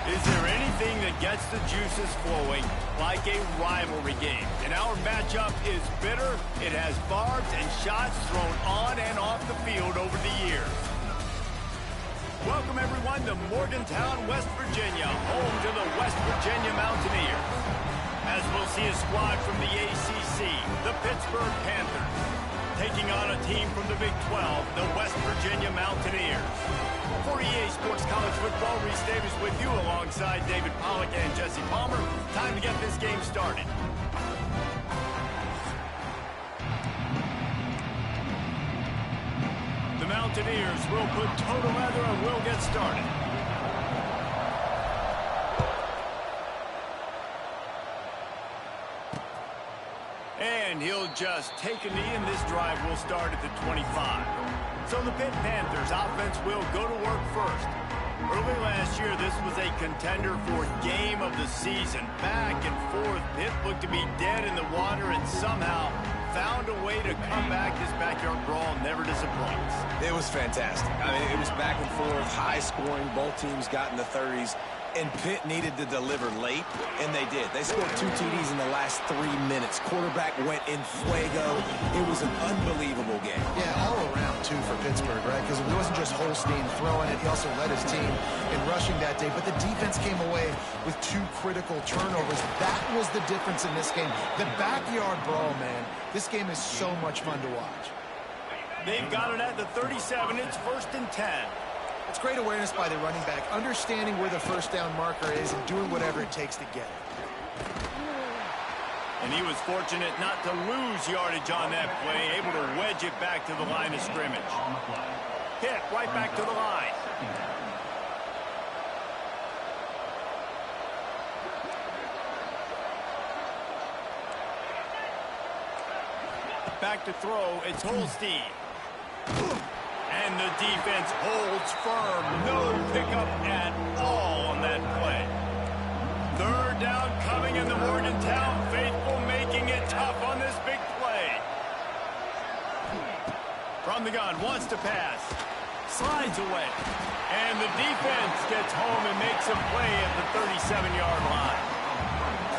Is there anything that gets the juices flowing like a rivalry game? And our matchup is bitter. It has barbs and shots thrown on and off the field over the years. Welcome, everyone, to Morgantown, West Virginia, home to the West Virginia Mountaineers. As we'll see a squad from the ACC, the Pittsburgh Panthers, taking on a team from the Big 12, the West Virginia Mountaineers. For EA Sports College Football, Reese Davis with you alongside David Pollack and Jesse Palmer. Time to get this game started. The Mountaineers will put toe to leather and will get started. And he'll just take a knee, and this drive will start at the 25. So the Pitt Panthers offense will go to work first. Early last year, this was a contender for game of the season. Back and forth, Pitt looked to be dead in the water and somehow found a way to come back. This backyard brawl never disappoints. It was fantastic. I mean, it was back and forth, high scoring. Both teams got in the 30s. And Pitt needed to deliver late, and they did. They scored 2 TDs in the last 3 minutes. Quarterback went in fuego. It was an unbelievable game. Yeah, all around, too, for Pittsburgh, right? Because it wasn't just Holstein throwing it. He also led his team in rushing that day. But the defense came away with 2 critical turnovers. That was the difference in this game. The backyard brawl, man. This game is so much fun to watch. They've got it at the 37. It's 1st and 10. It's great awareness by the running back, understanding where the first down marker is and doing whatever it takes to get it. And he was fortunate not to lose yardage on that play, able to wedge it back to the line of scrimmage. Pitt right back to the line. Back to throw, it's Holstein. And the defense holds firm. No pickup at all on that play. 3rd down coming in the Morgantown faithful, making it tough on this big play. From the gun, wants to pass. Slides away. And the defense gets home and makes a play at the 37-yard line.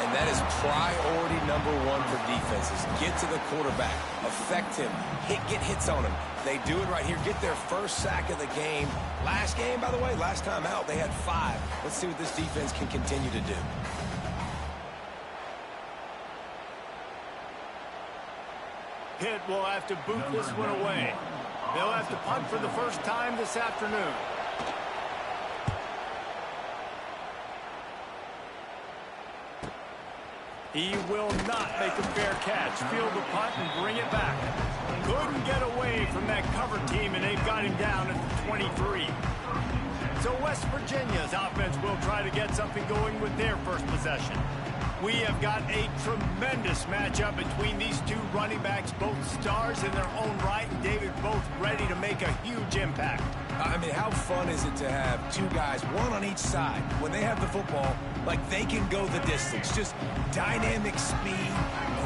And that is priority #1 for defenses. Get to the quarterback. Affect him. Get hits on him. They do it right here. Get their first sack of the game. Last game, by the way, last time out, they had 5. Let's see what this defense can continue to do. Pitt will have to boot this one away. They'll have to punt for the first time this afternoon. He will not make a fair catch. Field the punt and bring it back. Couldn't get away from that cover team, and they've got him down at the 23. So West Virginia's offense will try to get something going with their first possession. We have got a tremendous matchup between these 2 running backs, both stars in their own right, and David both ready to make a huge impact. I mean, how fun is it to have 2 guys, 1 on each side, when they have the football, like they can go the distance. Just dynamic speed,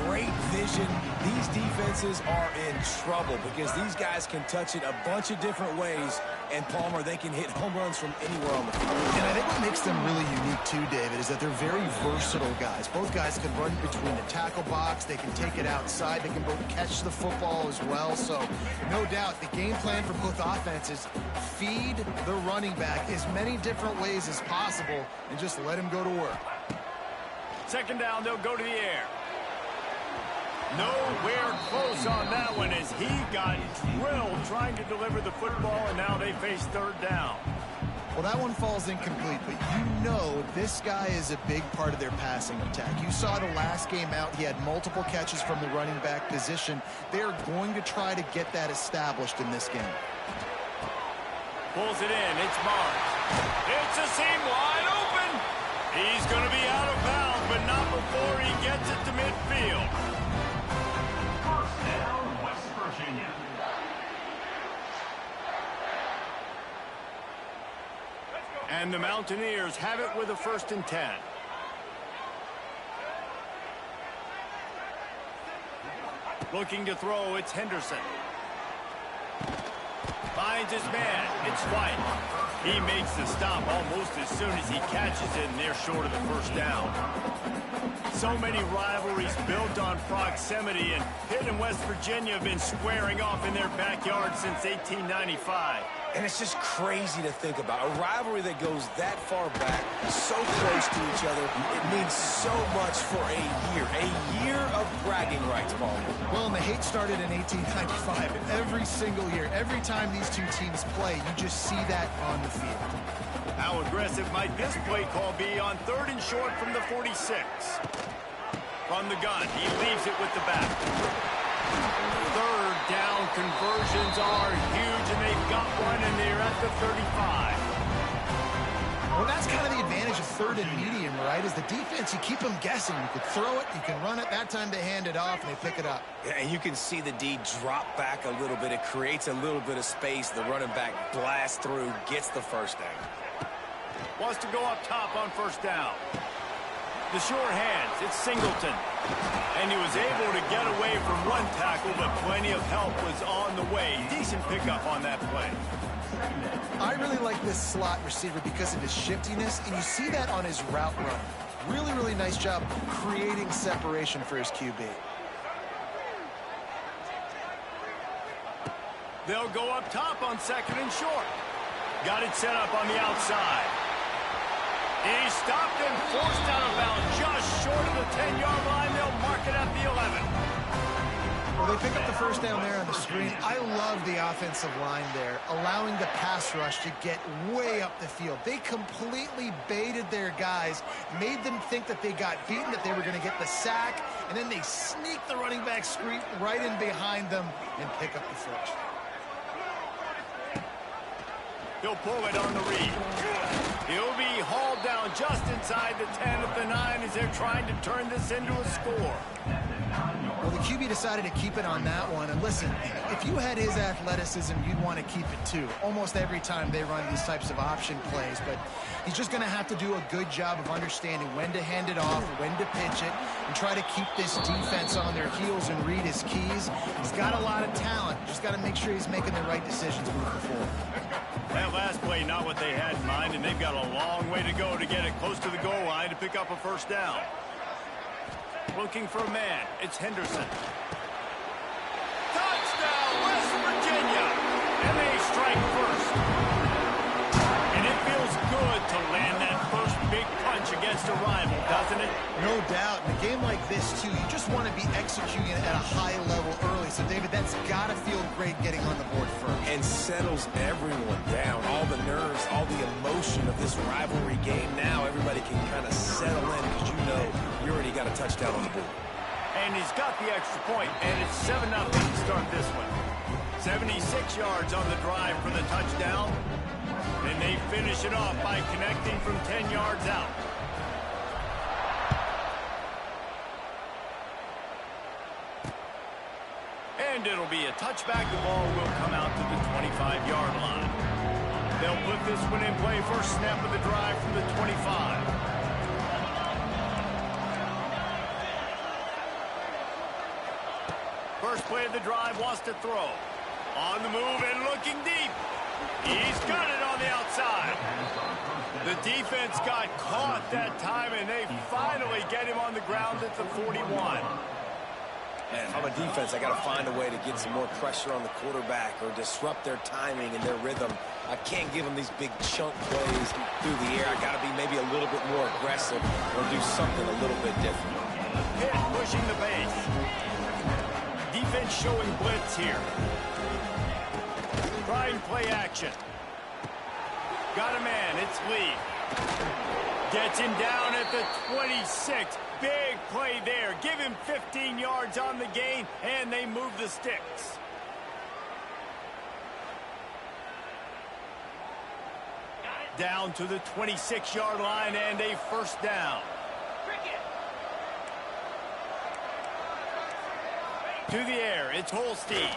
great vision. These defenses are in trouble because these guys can touch it a bunch of different ways. And, Palmer, they can hit home runs from anywhere on the field. And I think what makes them really unique, too, David, is that they're very versatile guys. Both guys can run between the tackle box. They can take it outside. They can both catch the football as well. So, no doubt, the game plan for both offenses, feed the running back as many different ways as possible and just let him go to work. 2nd down, they'll go to the air. Nowhere close on that one as he got drilled trying to deliver the football, and now they face 3rd down. Well, that one falls incomplete, but you know this guy is a big part of their passing attack. You saw the last game out. He had multiple catches from the running back position. They are going to try to get that established in this game. Pulls it in. It's Mars. It's a seam wide open. He's going to be out of bounds, but not before he gets it to midfield. And the Mountaineers have it with a 1st and 10. Looking to throw, it's Henderson. Finds his man. It's White. He makes the stop almost as soon as he catches it, and they're short of the first down. So many rivalries built on proximity, and Pitt and West Virginia have been squaring off in their backyard since 1895. And it's just crazy to think about. A rivalry that goes that far back, so close to each other. It means so much for a year of bragging rights, Paul. Well, and the hate started in 1895. And every single year, every time these two teams play, you just see that on the field. How aggressive might this play call be on 3rd and short from the 46? From the gun, he leaves it with the back. 3rd down conversions are huge, and they've got one, and they're at the 35. Well, that's kind of the advantage of 3rd and medium, right? Is the defense, you keep them guessing. You can throw it, you can run it. That time they hand it off, and they pick it up. Yeah, and you can see the D drop back a little bit. It creates a little bit of space. The running back blasts through, gets the first down. Wants to go up top on 1st down. The sure hands, it's Singleton. And he was able to get away from one tackle, but plenty of help was on the way. Decent pickup on that play. I really like this slot receiver because of his shiftiness, and you see that on his route run. Really, really nice job creating separation for his QB. They'll go up top on 2nd and short. Got it set up on the outside. He stopped and forced out of bounds just short of the 10-yard line. They'll mark it at the 11. Well, they pick up the first down there on the screen. I love the offensive line there, allowing the pass rush to get way up the field. They completely baited their guys, made them think that they got beaten, that they were going to get the sack, and then they sneak the running back screen right in behind them and pick up the first. He'll pull it on the read. He'll be hauled down just inside the 10 at the 9 as they're trying to turn this into a score. Well, the QB decided to keep it on that one. And listen, if you had his athleticism, you'd want to keep it too. Almost every time they run these types of option plays. But he's just going to have to do a good job of understanding when to hand it off, when to pitch it, and try to keep this defense on their heels and read his keys. He's got a lot of talent. Just got to make sure he's making the right decisions moving forward. That last play, not what they had in mind, and they've got a long way to go to get it close to the goal line to pick up a first down. Looking for a man. It's Henderson. Touchdown, West Virginia! And they strike first. And it feels good to land that first big punch against a rival, doesn't it? No doubt. In a game like this, too, you just want to be executing it at a high level early. So, David, that's got to feel great getting on the board first. And settles everyone down. All the nerves, all the emotion of this rivalry game. Now everybody can kind of settle in because you know you already got a touchdown on the board. And he's got the extra point, and it's 7-0 to start this one. 76 yards on the drive for the touchdown. And they finish it off by connecting from 10 yards out. And it'll be a touchback. The ball will come out to the 25-yard line. They'll put this one in play. First snap of the drive from the 25. First play of the drive, wants to throw. On the move and looking deep. He's got it on the outside. The defense got caught that time, and they finally get him on the ground at the 41. And if I'm a defense, I got to find a way to get some more pressure on the quarterback or disrupt their timing and their rhythm. I can't give them these big chunk plays through the air. I got to be maybe a little bit more aggressive or do something a little bit different. Pitt pushing the base. Defense showing blitz here. Trying play action. Got a man, it's Lee. Gets him down at the 26. Big play there. Give him 15 yards on the gain, and they move the sticks. Down to the 26-yard line and a first down. To the air, it's Holstein.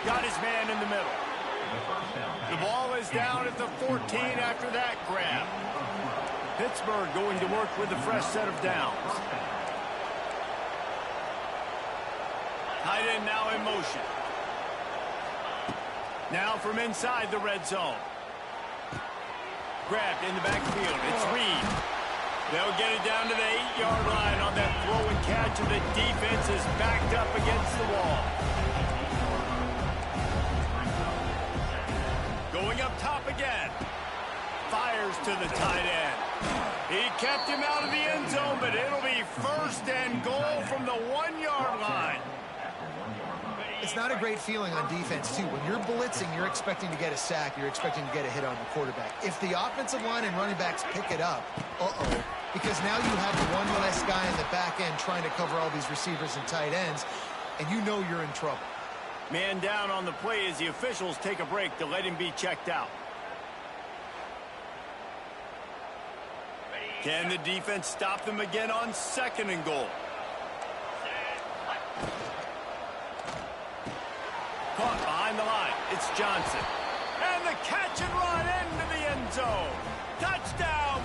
Got his man in the middle. The ball is down at the 14 after that grab. Pittsburgh going to work with a fresh set of downs. Tight end now in motion. Now from inside the red zone. grabbed in the backfield. It's Reed. They'll get it down to the 8-yard line on that throw and catch, and the defense is backed up against the wall. Going up top again. Fires to the tight end. He kept him out of the end zone, but it'll be first and goal from the 1-yard line. It's not a great feeling on defense, too. When you're blitzing, you're expecting to get a sack. You're expecting to get a hit on the quarterback. If the offensive line and running backs pick it up, because now you have one less guy in the back end trying to cover all these receivers and tight ends, and you know you're in trouble. Man down on the play as the officials take a break to let him be checked out. Can the defense stop them again on 2nd and goal? Caught behind the line. It's Johnson. And the catch and run into the end zone. Touchdown!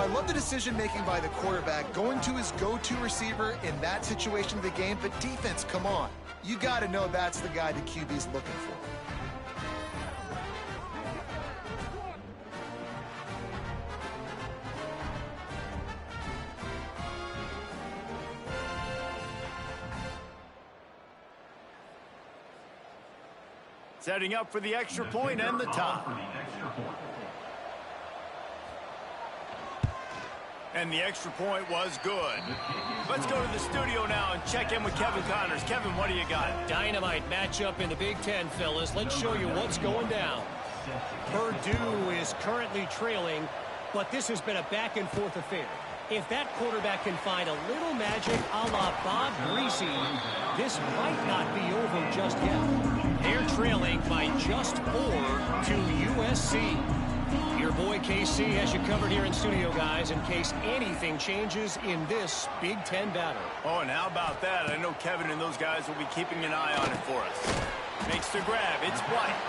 I love the decision-making by the quarterback, going to his go-to receiver in that situation of the game. But defense, come on. You got to know that's the guy the QB's looking for. Setting up for the extra point and the top. And the extra point was good. Let's go to the studio now and check in with Kevin Connors. Kevin, what do you got? Dynamite matchup in the Big Ten, fellas. Let's show you what's going down. Purdue is currently trailing, but this has been a back-and-forth affair. If that quarterback can find a little magic a la Bob Greasy, this might not be over just yet. They're trailing by just 4 to USC. Your boy KC has you covered here in studio, guys, in case anything changes in this Big Ten battle. Oh, and how about that? I know Kevin and those guys will be keeping an eye on it for us. Makes the grab. It's White.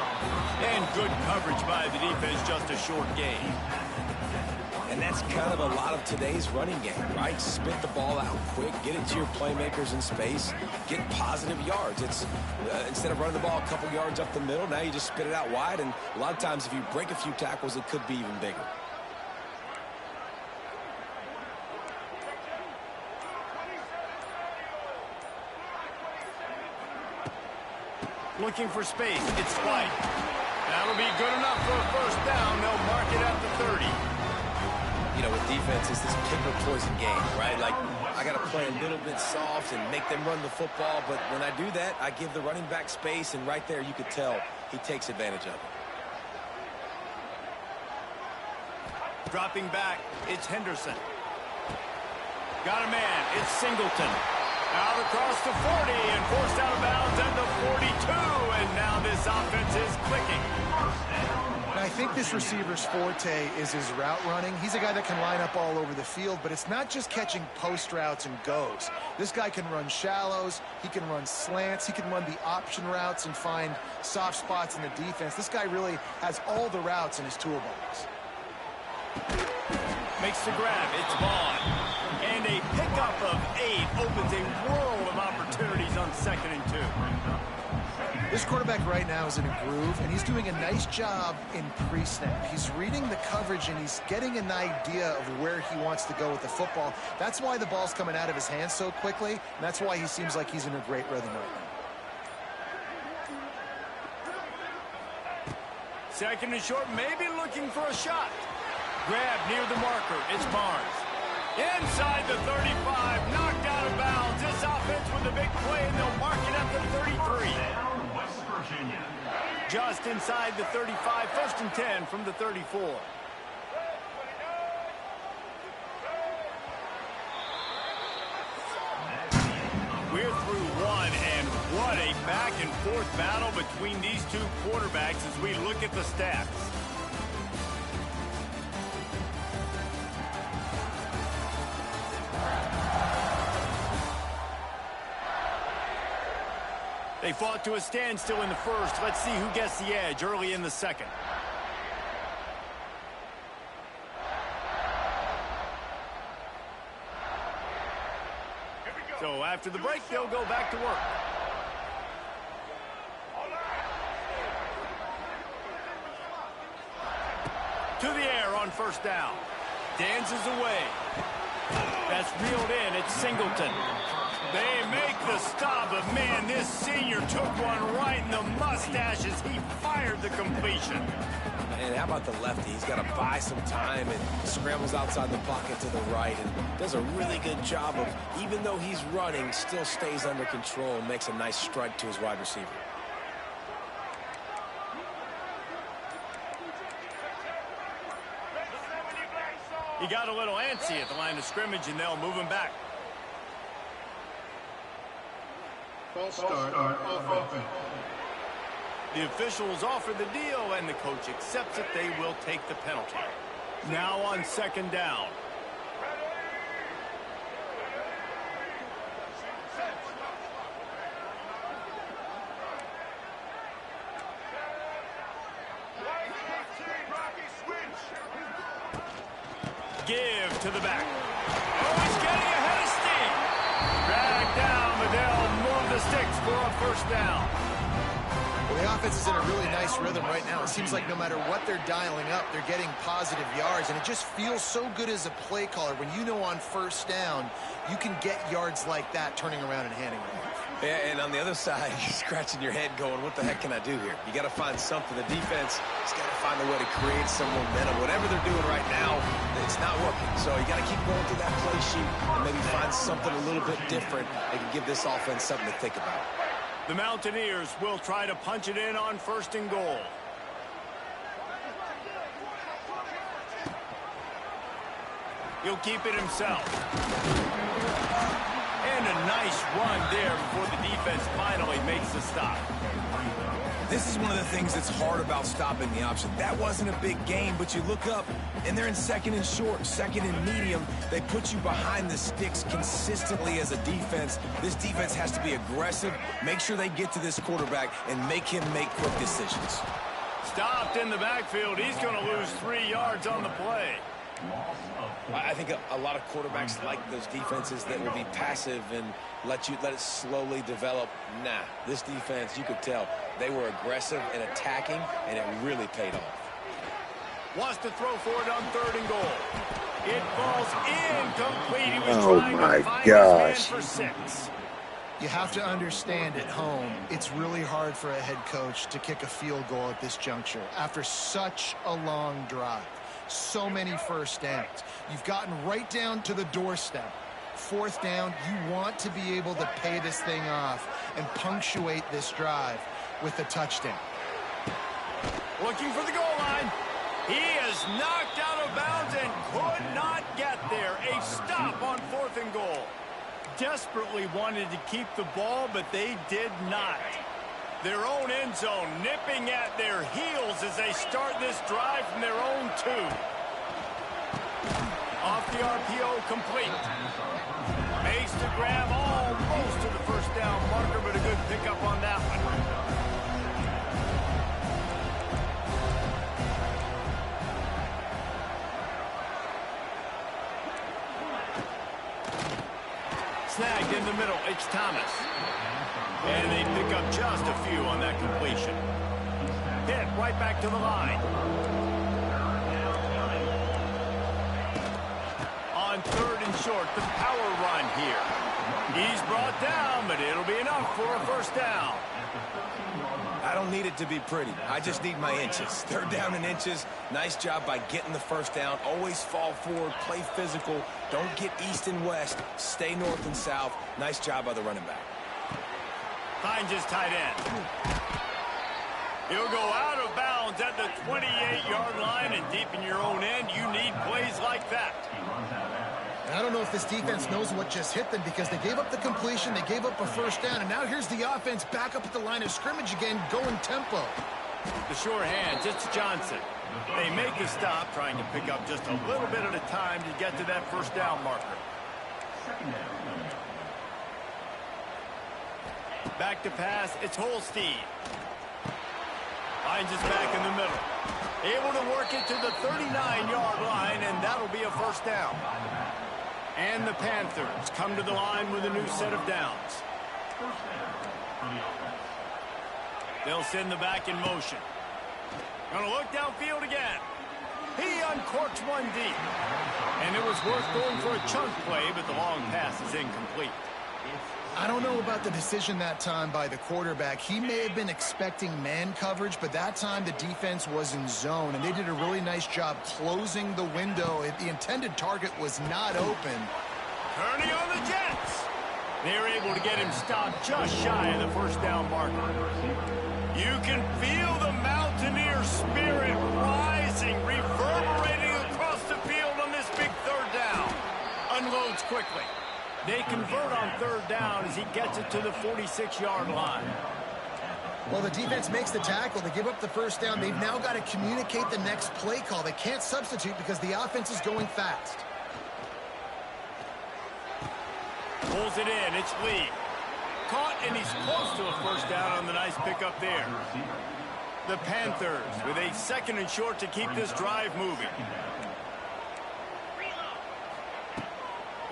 And good coverage by the defense, just a short gain. And that's kind of a lot of today's running game, right? Spit the ball out quick, get it to your playmakers in space, get positive yards. It's instead of running the ball a couple yards up the middle, now you just spit it out wide, and a lot of times if you break a few tackles, it could be even bigger. Looking for space. It's White. That'll be good enough for a first down. They'll mark it at the 30. You know, with defense, it's this pick or poison game, right? Like, I got to play a little bit soft and make them run the football, but when I do that, I give the running back space, and right there you could tell he takes advantage of it. Dropping back, it's Henderson. Got a man, it's Singleton. Out across the 40 and forced out of bounds at the 42, and now this offense is clicking. I think this receiver's forte is his route running. He's a guy that can line up all over the field, but it's not just catching post routes and goes. This guy can run shallows, he can run slants, he can run the option routes and find soft spots in the defense. This guy really has all the routes in his toolbox. Makes the grab, it's Vaughn. And a pickup of 8 opens a world of opportunities on 2nd and 2. This quarterback right now is in a groove, and he's doing a nice job in pre-snap. He's reading the coverage, and he's getting an idea of where he wants to go with the football. That's why the ball's coming out of his hands so quickly, and that's why he seems like he's in a great rhythm right now. 2nd and short, maybe looking for a shot. Grab near the marker, it's Barnes. Inside the 35, knocked out of bounds. This offense with a big play, and they'll mark it at the 33. Just inside the 35, 1st and 10 from the 34. We're through one, and what a back-and-forth battle between these two quarterbacks as we look at the stats. They fought to a standstill in the first. Let's see who gets the edge early in the second. So after the break, they'll go back to work. To the air on 1st down. Dances away. That's reeled in. It's Singleton. They make the stop, but man, this senior took one right in the mustache as he fired the completion. And how about the lefty? He's got to buy some time and scrambles outside the pocket to the right and does a really good job of, even though he's running, still stays under control and makes a nice strike to his wide receiver. He got a little antsy at the line of scrimmage, and they'll move him back. False start off offense. The officials offer the deal, and the coach accepts it. They will take the penalty. Now on 2nd down. Give to the back. Oh, he's getting ahead of steam. Dragged down, but they'll move the sticks for a first down. Well, the offense is in a really nice rhythm right now. It seems like no matter what they're dialing up, they're getting positive yards, and it just feels so good as a play caller when you know on first down you can get yards like that turning around and handing it off. Yeah, and on the other side, you're scratching your head going, what the heck can I do here? You got to find something. The defense has got to find a way to create some momentum. Whatever they're doing right now, it's not working. So you got to keep going through that play sheet and maybe find something a little bit different that can give this offense something to think about. The Mountaineers will try to punch it in on 1st and goal. He'll keep it himself. And a nice run there before the defense finally makes the stop. This is one of the things that's hard about stopping the option. That wasn't a big gain, but you look up, and they're in 2nd and short, 2nd and medium. They put you behind the sticks consistently as a defense. This defense has to be aggressive, make sure they get to this quarterback, and make him make quick decisions. Stopped in the backfield. He's going to lose 3 yards on the play. I think a lot of quarterbacks like those defenses that will be passive and let it slowly develop. Nah, this defense, you could tell, they were aggressive and attacking, and it really paid off. Wants to throw for it on 3rd and goal. It falls incomplete. He was trying to find his man for 6. You have to understand at home, it's really hard for a head coach to kick a field goal at this juncture after such a long drive. So many first downs. You've gotten right down to the doorstep. 4th down, you want to be able to pay this thing off and punctuate this drive with a touchdown. Looking for the goal line. He is knocked out of bounds and could not get there. A stop on 4th and goal. Desperately wanted to keep the ball, but they did not. Their own end zone nipping at their heels as they start this drive from their own 2. Off the RPO, complete. Makes the grab almost to the first down marker, but a good pickup on that one. Snagged in the middle, it's Thomas. And they pick up just a few on that completion. Pitt right back to the line. On 3rd and short, the power run here. He's brought down, but it'll be enough for a first down. I don't need it to be pretty. I just need my inches. 3rd down and inches. Nice job by getting the first down. Always fall forward, play physical. Don't get east and west. Stay north and south. Nice job by the running back. Finds his tight end. He'll go out of bounds at the 28-yard line, and deep in your own end, you need plays like that. I don't know if this defense knows what just hit them because they gave up the completion, they gave up a first down, and now here's the offense back up at the line of scrimmage again, going tempo. The sure hands, it's Johnson. They make the stop, trying to pick up just a little bit at a time to get to that first down marker. Back to pass, it's Holstein. Finds his back in the middle. Able to work it to the 39-yard line, and that'll be a first down. And the Panthers come to the line with a new set of downs. They'll send the back in motion. Gonna look downfield again. He uncorks one deep. And it was worth going for a chunk play, but the long pass is incomplete. I don't know about the decision that time by the quarterback. He may have been expecting man coverage, but that time the defense was in zone, and they did a really nice job closing the window. The intended target was not open. Turning on the Jets. They're able to get him stopped just shy of the first down marker. You can feel the Mountaineer spirit rising, reverberating across the field on this big 3rd down. Unloads quickly. They convert on 3rd down as he gets it to the 46-yard line. Well, the defense makes the tackle. They give up the first down. They've now got to communicate the next play call. They can't substitute because the offense is going fast. Pulls it in. It's Lee. Caught, and he's close to a first down on the nice pickup there. The Panthers with a 2nd and short to keep this drive moving.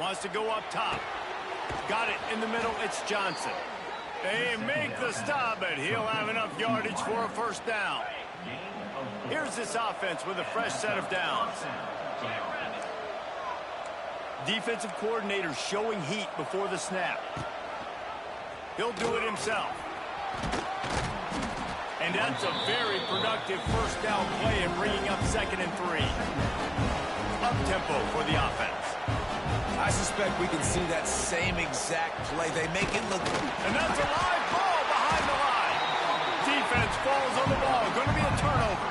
Wants to go up top. Got it in the middle. It's Johnson. They make the stop, but he'll have enough yardage for a first down. Here's this offense with a fresh set of downs. Defensive coordinator showing heat before the snap. He'll do it himself. And that's a very productive first down play in bringing up 2nd and 3. Up-tempo for the offense. I suspect we can see that same exact play. They make it look... And that's a live ball behind the line. Defense falls on the ball. Going to be a turnover.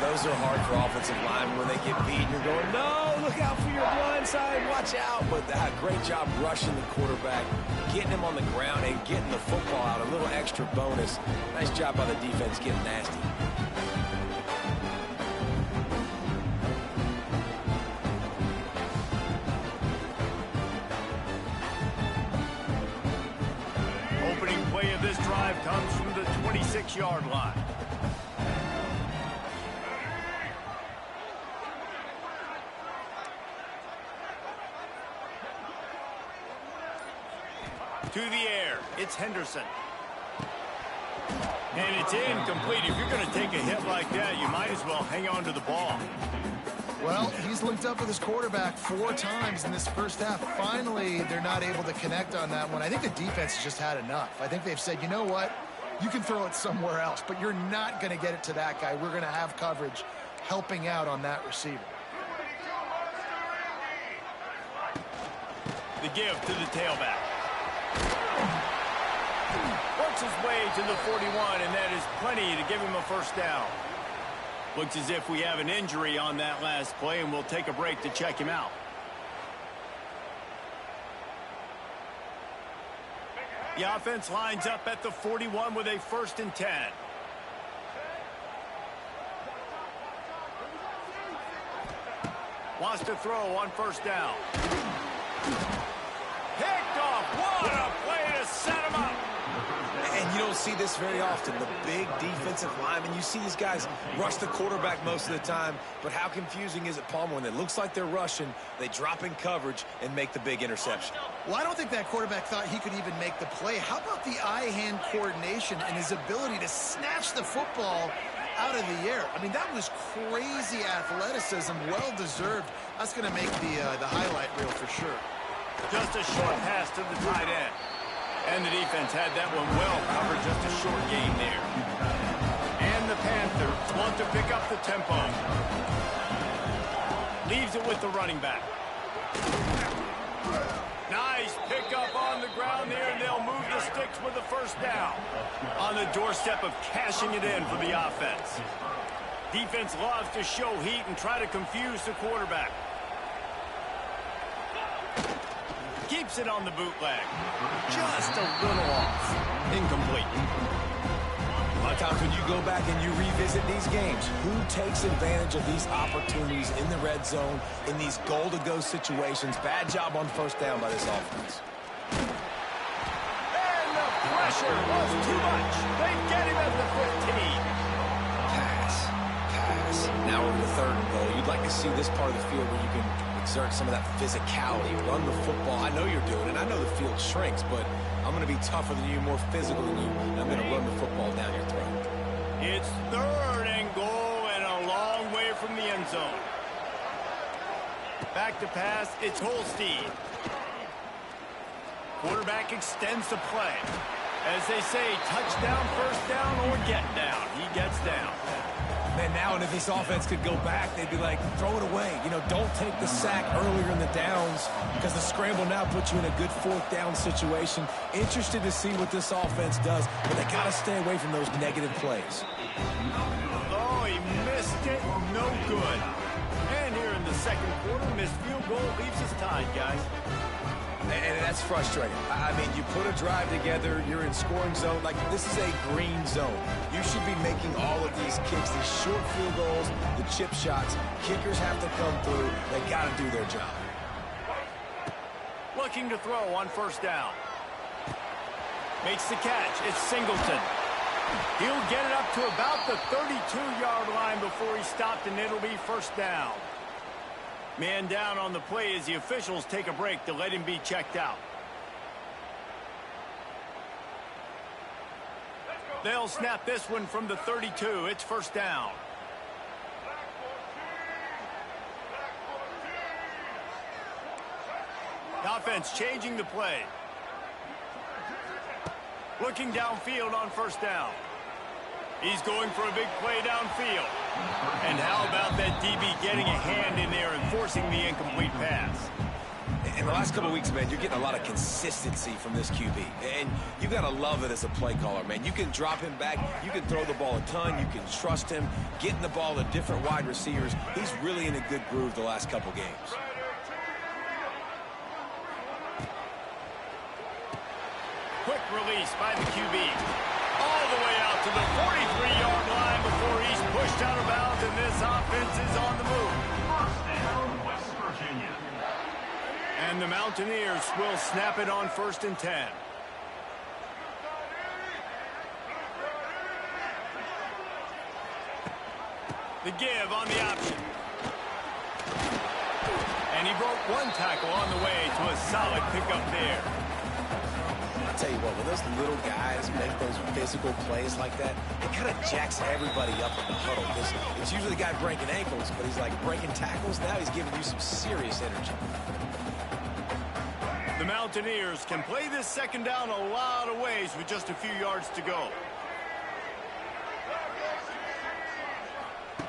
Those are hard for offensive linemen when they get beat. You're going, no, look out for your blind side. Watch out. But great job rushing the quarterback, getting him on the ground, and getting the football out. A little extra bonus. Nice job by the defense getting nasty. This drive comes from the 26-yard line. To the air, it's Henderson. And it's incomplete. If you're going to take a hit like that, you might as well hang on to the ball. Well, he's linked up with his quarterback 4 times in this first half. Finally, they're not able to connect on that one. I think the defense has just had enough. I think they've said, you know what? You can throw it somewhere else, but you're not going to get it to that guy. We're going to have coverage helping out on that receiver. The give to the tailback. Works his way to the 41, and that is plenty to give him a first down. Looks as if we have an injury on that last play, and we'll take a break to check him out. The offense lines up at the 41 with a 1st and 10. Wants to throw on first down. Picked off. What a play to set him up. And you don't see this very often. The big defensive linemen, you see these guys rush the quarterback most of the time, but how confusing is it, Palmer, when it looks like they're rushing, they drop in coverage and make the big interception? Well, I don't think that quarterback thought he could even make the play. How about the eye-hand coordination and his ability to snatch the football out of the air? I mean, that was crazy athleticism, well-deserved. That's going to make the highlight reel for sure. Just a short pass to the tight end. And the defense had that one well covered, just a short gain there. And the Panthers want to pick up the tempo. Leaves it with the running back. Nice pickup on the ground there, and they'll move the sticks with the first down. On the doorstep of cashing it in for the offense. Defense loves to show heat and try to confuse the quarterback. Keeps it on the bootleg. Just a little off. Incomplete. A lot of times when you go back and you revisit these games, who takes advantage of these opportunities in the red zone, in these goal-to-go situations? Bad job on first down by this offense. And the pressure was too much. They get him at the 15. Pass. Now we're in the 3rd and goal. You'd like to see this part of the field where you can exert some of that physicality, run the football. I know you're doing it. I know the field shrinks, but I'm going to be tougher than you, more physical than you, and I'm going to run the football down your throat. It's 3rd and goal and a long way from the end zone. Back to pass, it's Holstein. Quarterback extends the play. As they say, touchdown, first down, or get down. He gets down. Man, now, and if this offense could go back, they'd be like, throw it away. You know, don't take the sack earlier in the downs because the scramble now puts you in a good 4th down situation. Interested to see what this offense does, but they got to stay away from those negative plays. Oh, he missed it. No good. And here in the 2nd quarter, missed field goal leaves us tied, guys. And that's frustrating. I mean, you put a drive together, you're in scoring zone. Like, this is a green zone. You should be making all of these kicks, these short field goals, the chip shots. Kickers have to come through. They got to do their job. Looking to throw on first down. Makes the catch. It's Singleton. He'll get it up to about the 32-yard line before he stopped, and it'll be first down. Man down on the play as the officials take a break to let him be checked out. They'll snap this one from the 32. It's first down. The offense changing the play. Looking downfield on first down. He's going for a big play downfield. And how about that DB getting a hand in there and forcing the incomplete pass? In the last couple of weeks, man, you're getting a lot of consistency from this QB. And you got to love it as a play caller, man. You can drop him back. You can throw the ball a ton. You can trust him. Getting the ball to different wide receivers. He's really in a good groove the last couple games. Quick release by the QB. All the way out to the 43-yard line before he's pushed out of bounds, and this offense is on the move. First down, West Virginia. And the Mountaineers will snap it on 1st and 10. The give on the option. And he broke one tackle on the way to a solid pickup there. I'll tell you what, when those little guys make those physical plays like that, it kind of jacks everybody up in the huddle. It's usually the guy breaking ankles, but he's like breaking tackles. Now he's giving you some serious energy. The Mountaineers can play this second down a lot of ways with just a few yards to go.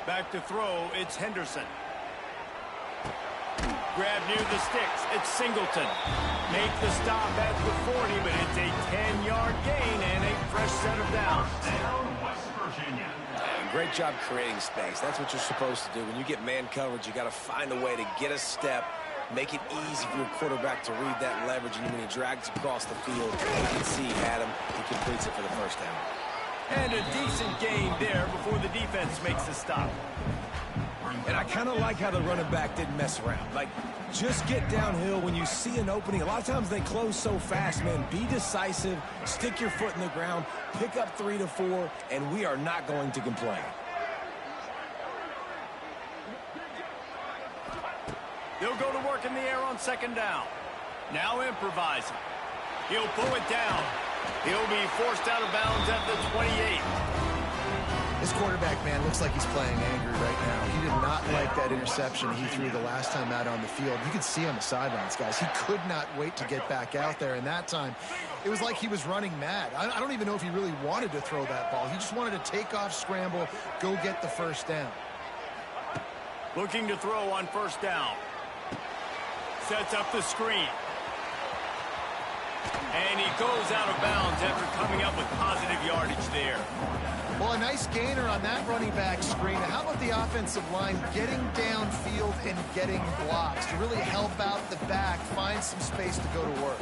Back to throw, it's Henderson. Grab near the sticks, it's Singleton. Make the stop at the 40, but it's a 10-yard gain and a fresh set of downs. Down, West Virginia. Great job creating space. That's what you're supposed to do. When you get man coverage, you got to find a way to get a step, make it easy for your quarterback to read that leverage, and when he drags across the field, you can see he had him. He completes it for the first down. And a decent gain there before the defense makes a stop. And I kind of like how the running back didn't mess around. Like, just get downhill when you see an opening. A lot of times they close so fast, man. Be decisive, stick your foot in the ground, pick up 3 to 4, and we are not going to complain. They'll go to work in the air on second down. Now improvising. He'll pull it down. He'll be forced out of bounds at the 28. This quarterback, man, looks like he's playing angry right now. He did not like that interception he threw the last time out on the field. You could see on the sidelines, guys. He could not wait to get back out there, and that time it was like he was running mad. I don't even know if he really wanted to throw that ball. He just wanted to take off, scramble, go get the first down. Looking to throw on first down. Sets up the screen. And he goes out of bounds after coming up with positive yardage there. Well, a nice gainer on that running back screen. How about the offensive line getting downfield and getting blocks to really help out the back, find some space to go to work?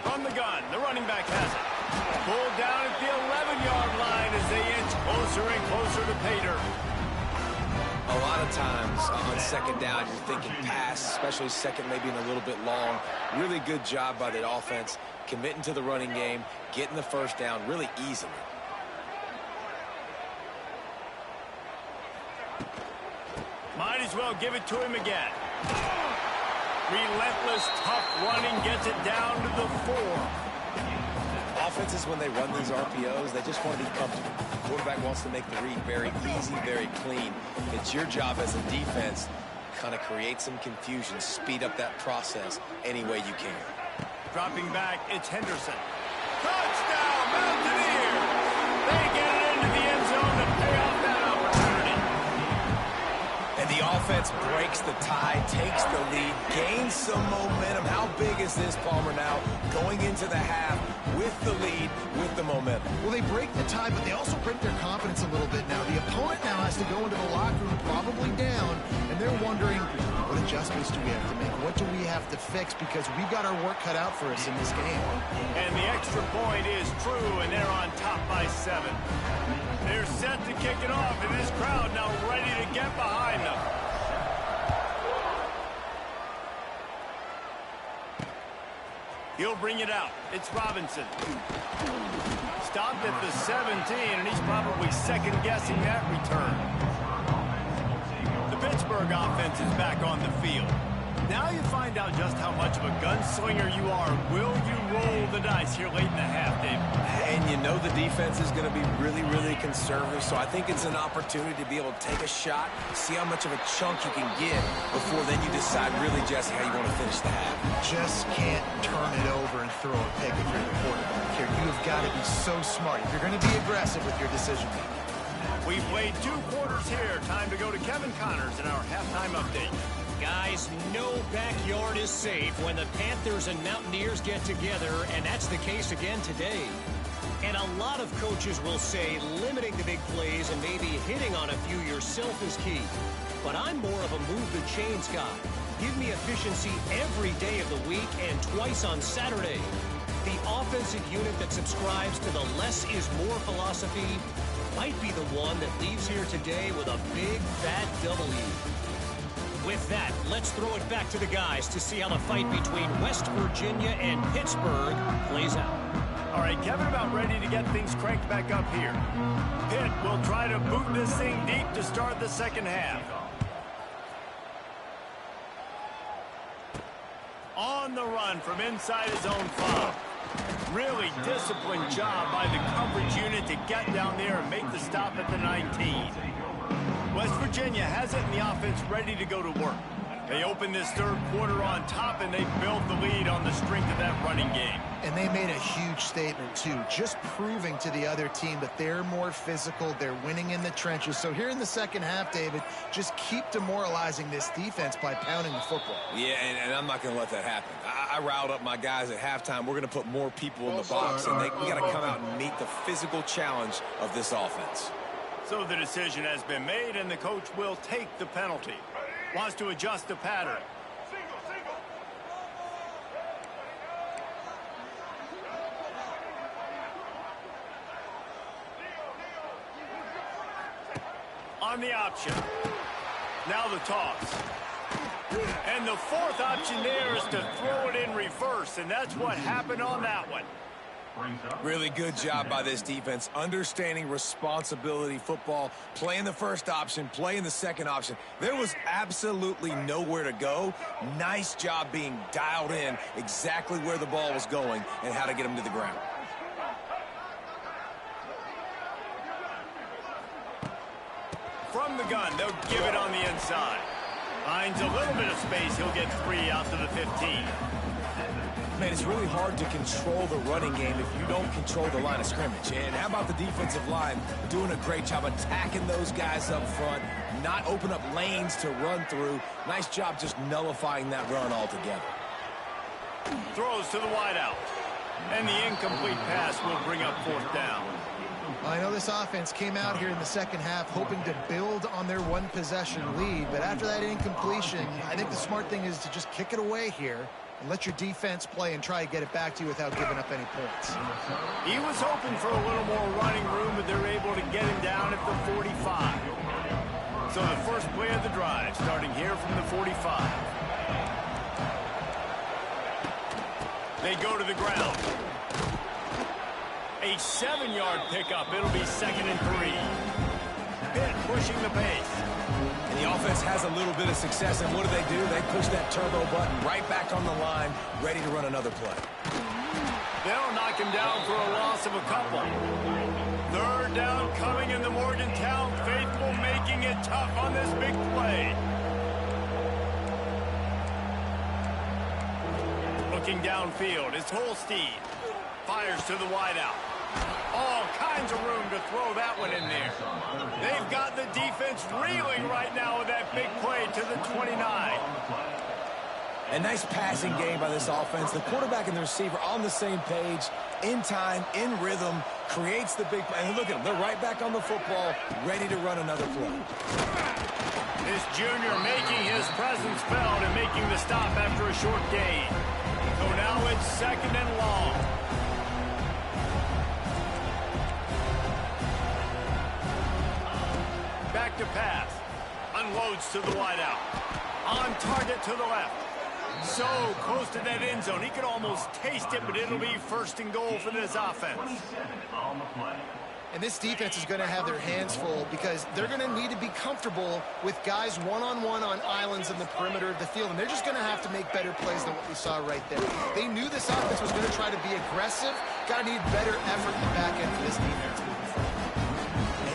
From the gun, the running back has it. Pulled down at the 11-yard line as they inch closer and closer to pay dirt. A lot of times on second down, you're thinking pass, especially second, maybe in a little bit long. Really good job by the offense, committing to the running game, getting the first down really easily. Might as well give it to him again. Relentless, tough running gets it down to the 4. Offenses, when they run these RPOs, they just want to be comfortable. The quarterback wants to make the read very easy, very clean. It's your job as a defense, kind of create some confusion, speed up that process any way you can. Dropping back, it's Henderson. Touchdown, Mountaineers! They get it into the end zone to pay off that opportunity. And the offense breaks the tie, takes the lead, gains some momentum. How big is this, Palmer, now going into the half with the lead, with the momentum? Well, they break the tie, but they also break their confidence a little bit now. The opponent now has to go into the locker room probably down, and they're wondering, what adjustments do we have to make? What do we have to fix? Because we've got our work cut out for us in this game. And the extra point is true, and they're on top by 7. They're set to kick it off, and this crowd now ready to get behind them. He'll bring it out. It's Robinson. stopped at the 17, and he's probably second-guessing that return. The Pittsburgh offense is back on the field. Now you find out just how much of a gunslinger you are. Will you roll the dice here late in the half, Dave? And you know the defense is going to be really, really conservative, so I think it's an opportunity to be able to take a shot, see how much of a chunk you can get before then you decide really, Jesse, how you want to finish the half. Just can't turn it over and throw a pick if you're the quarterback here. You have got to be so smart if you're going to be aggressive with your decision-making. We've played 2 quarters here. Time to go to Kevin Connors in our halftime update. Guys, no backyard is safe when the Panthers and Mountaineers get together, and that's the case again today. And a lot of coaches will say limiting the big plays and maybe hitting on a few yourself is key. But I'm more of a move the chains guy. Give me efficiency every day of the week and twice on Saturday. The offensive unit that subscribes to the less is more philosophy might be the one that leaves here today with a big, fat W. With that, let's throw it back to the guys to see how the fight between West Virginia and Pittsburgh plays out. All right, Kevin, about ready to get things cranked back up here. Pitt will try to boot this thing deep to start the second half. On the run from inside his own 5. Really disciplined job by the coverage unit to get down there and make the stop at the 19. West Virginia has it in the offense ready to go to work. They open this third quarter on top, and they built the lead on the strength of that running game. And they made a huge statement, too, just proving to the other team that they're more physical, they're winning in the trenches. So here in the second half, David, just keep demoralizing this defense by pounding the football. Yeah, and I'm not going to let that happen. I riled up my guys at halftime. We're going to put more people in the box, and we got to come out and meet the physical challenge of this offense. So the decision has been made, and the coach will take the penalty. Wants to adjust the pattern. On the option. Now the toss. And the 4th option there is to throw it in reverse, and that's what happened on that one. Really good job by this defense, understanding responsibility football, playing the first option, playing the second option. There was absolutely nowhere to go. Nice job being dialed in exactly where the ball was going and how to get him to the ground. From the gun, they'll give it on the inside. Finds a little bit of space. He'll get 3 out to the 15. Man, it's really hard to control the running game if you don't control the line of scrimmage. And how about the defensive line doing a great job attacking those guys up front, not open up lanes to run through. Nice job just nullifying that run altogether. Throws to the wideout. And the incomplete pass will bring up 4th down. I know this offense came out here in the second half hoping to build on their 1-possession lead, but after that incompletion, I think the smart thing is to just kick it away here and let your defense play and try to get it back to you without giving up any points. He was hoping for a little more running room, but they're able to get him down at the 45. So the first play of the drive, starting here from the 45. They go to the ground. A 7-yard pickup. It'll be 2nd and 3. Pitt pushing the pace. And the offense has a little bit of success, and what do? They push that turbo button right back on the line, ready to run another play. They'll knock him down for a loss of a couple. 3rd down coming in the Morgantown faithful, making it tough on this big play. Looking downfield, it's Holstein. Fires to the wideout. All kinds of room to throw that one in there. They've got the defense reeling right now with that big play to the 29. A nice passing game by this offense. The quarterback and the receiver on the same page, in time, in rhythm, creates the big play. And look at them. They're right back on the football, ready to run another play. This junior making his presence felt and making the stop after a short gain. So now it's 2nd and long. Back to pass. Unloads to the wideout. On target to the left. So close to that end zone. He could almost taste it, but it'll be first and goal for this offense. 27 on the play. And this defense is going to have their hands full because they're going to need to be comfortable with guys one-on-one on islands in the perimeter of the field. And they're just going to have to make better plays than what we saw right there. They knew this offense was going to try to be aggressive. Got to need better effort in the back end for this defense.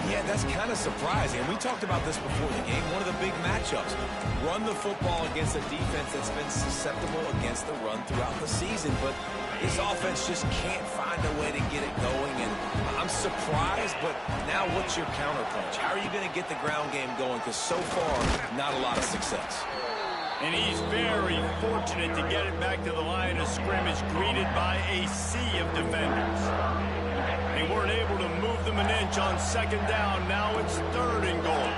Yeah, that's kind of surprising. And we talked about this before the game. One of the big matchups. Run the football against a defense that's been susceptible against the run throughout the season. But this offense just can't find a way to get it going. And I'm surprised, but now what's your counterpunch? How are you going to get the ground game going? Because so far, not a lot of success. And he's very fortunate to get it back to the line of scrimmage, greeted by a sea of defenders. They weren't able to move them an inch on second down. Now it's third and goal.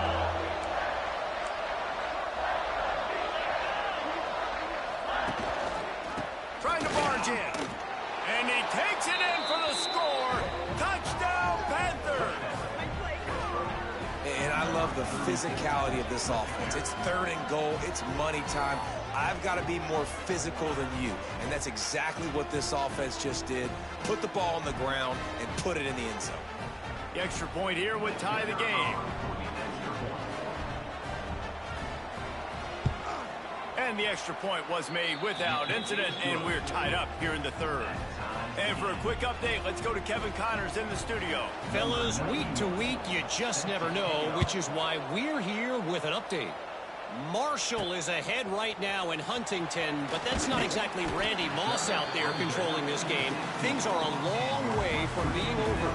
Trying to barge in. And he takes it in for the score. Touchdown, Panthers. And I love the physicality of this offense. It's third and goal. It's money time. I've got to be more physical than you. And that's exactly what this offense just did. Put the ball on the ground and put it in the end zone. The extra point here would tie the game. And the extra point was made without incident, and we're tied up here in the third. And for a quick update, let's go to Kevin Connors in the studio. Fellas, week to week, you just never know, which is why we're here with an update. Marshall is ahead right now in Huntington, but that's not exactly Randy Moss out there controlling this game. Things are a long way from being over.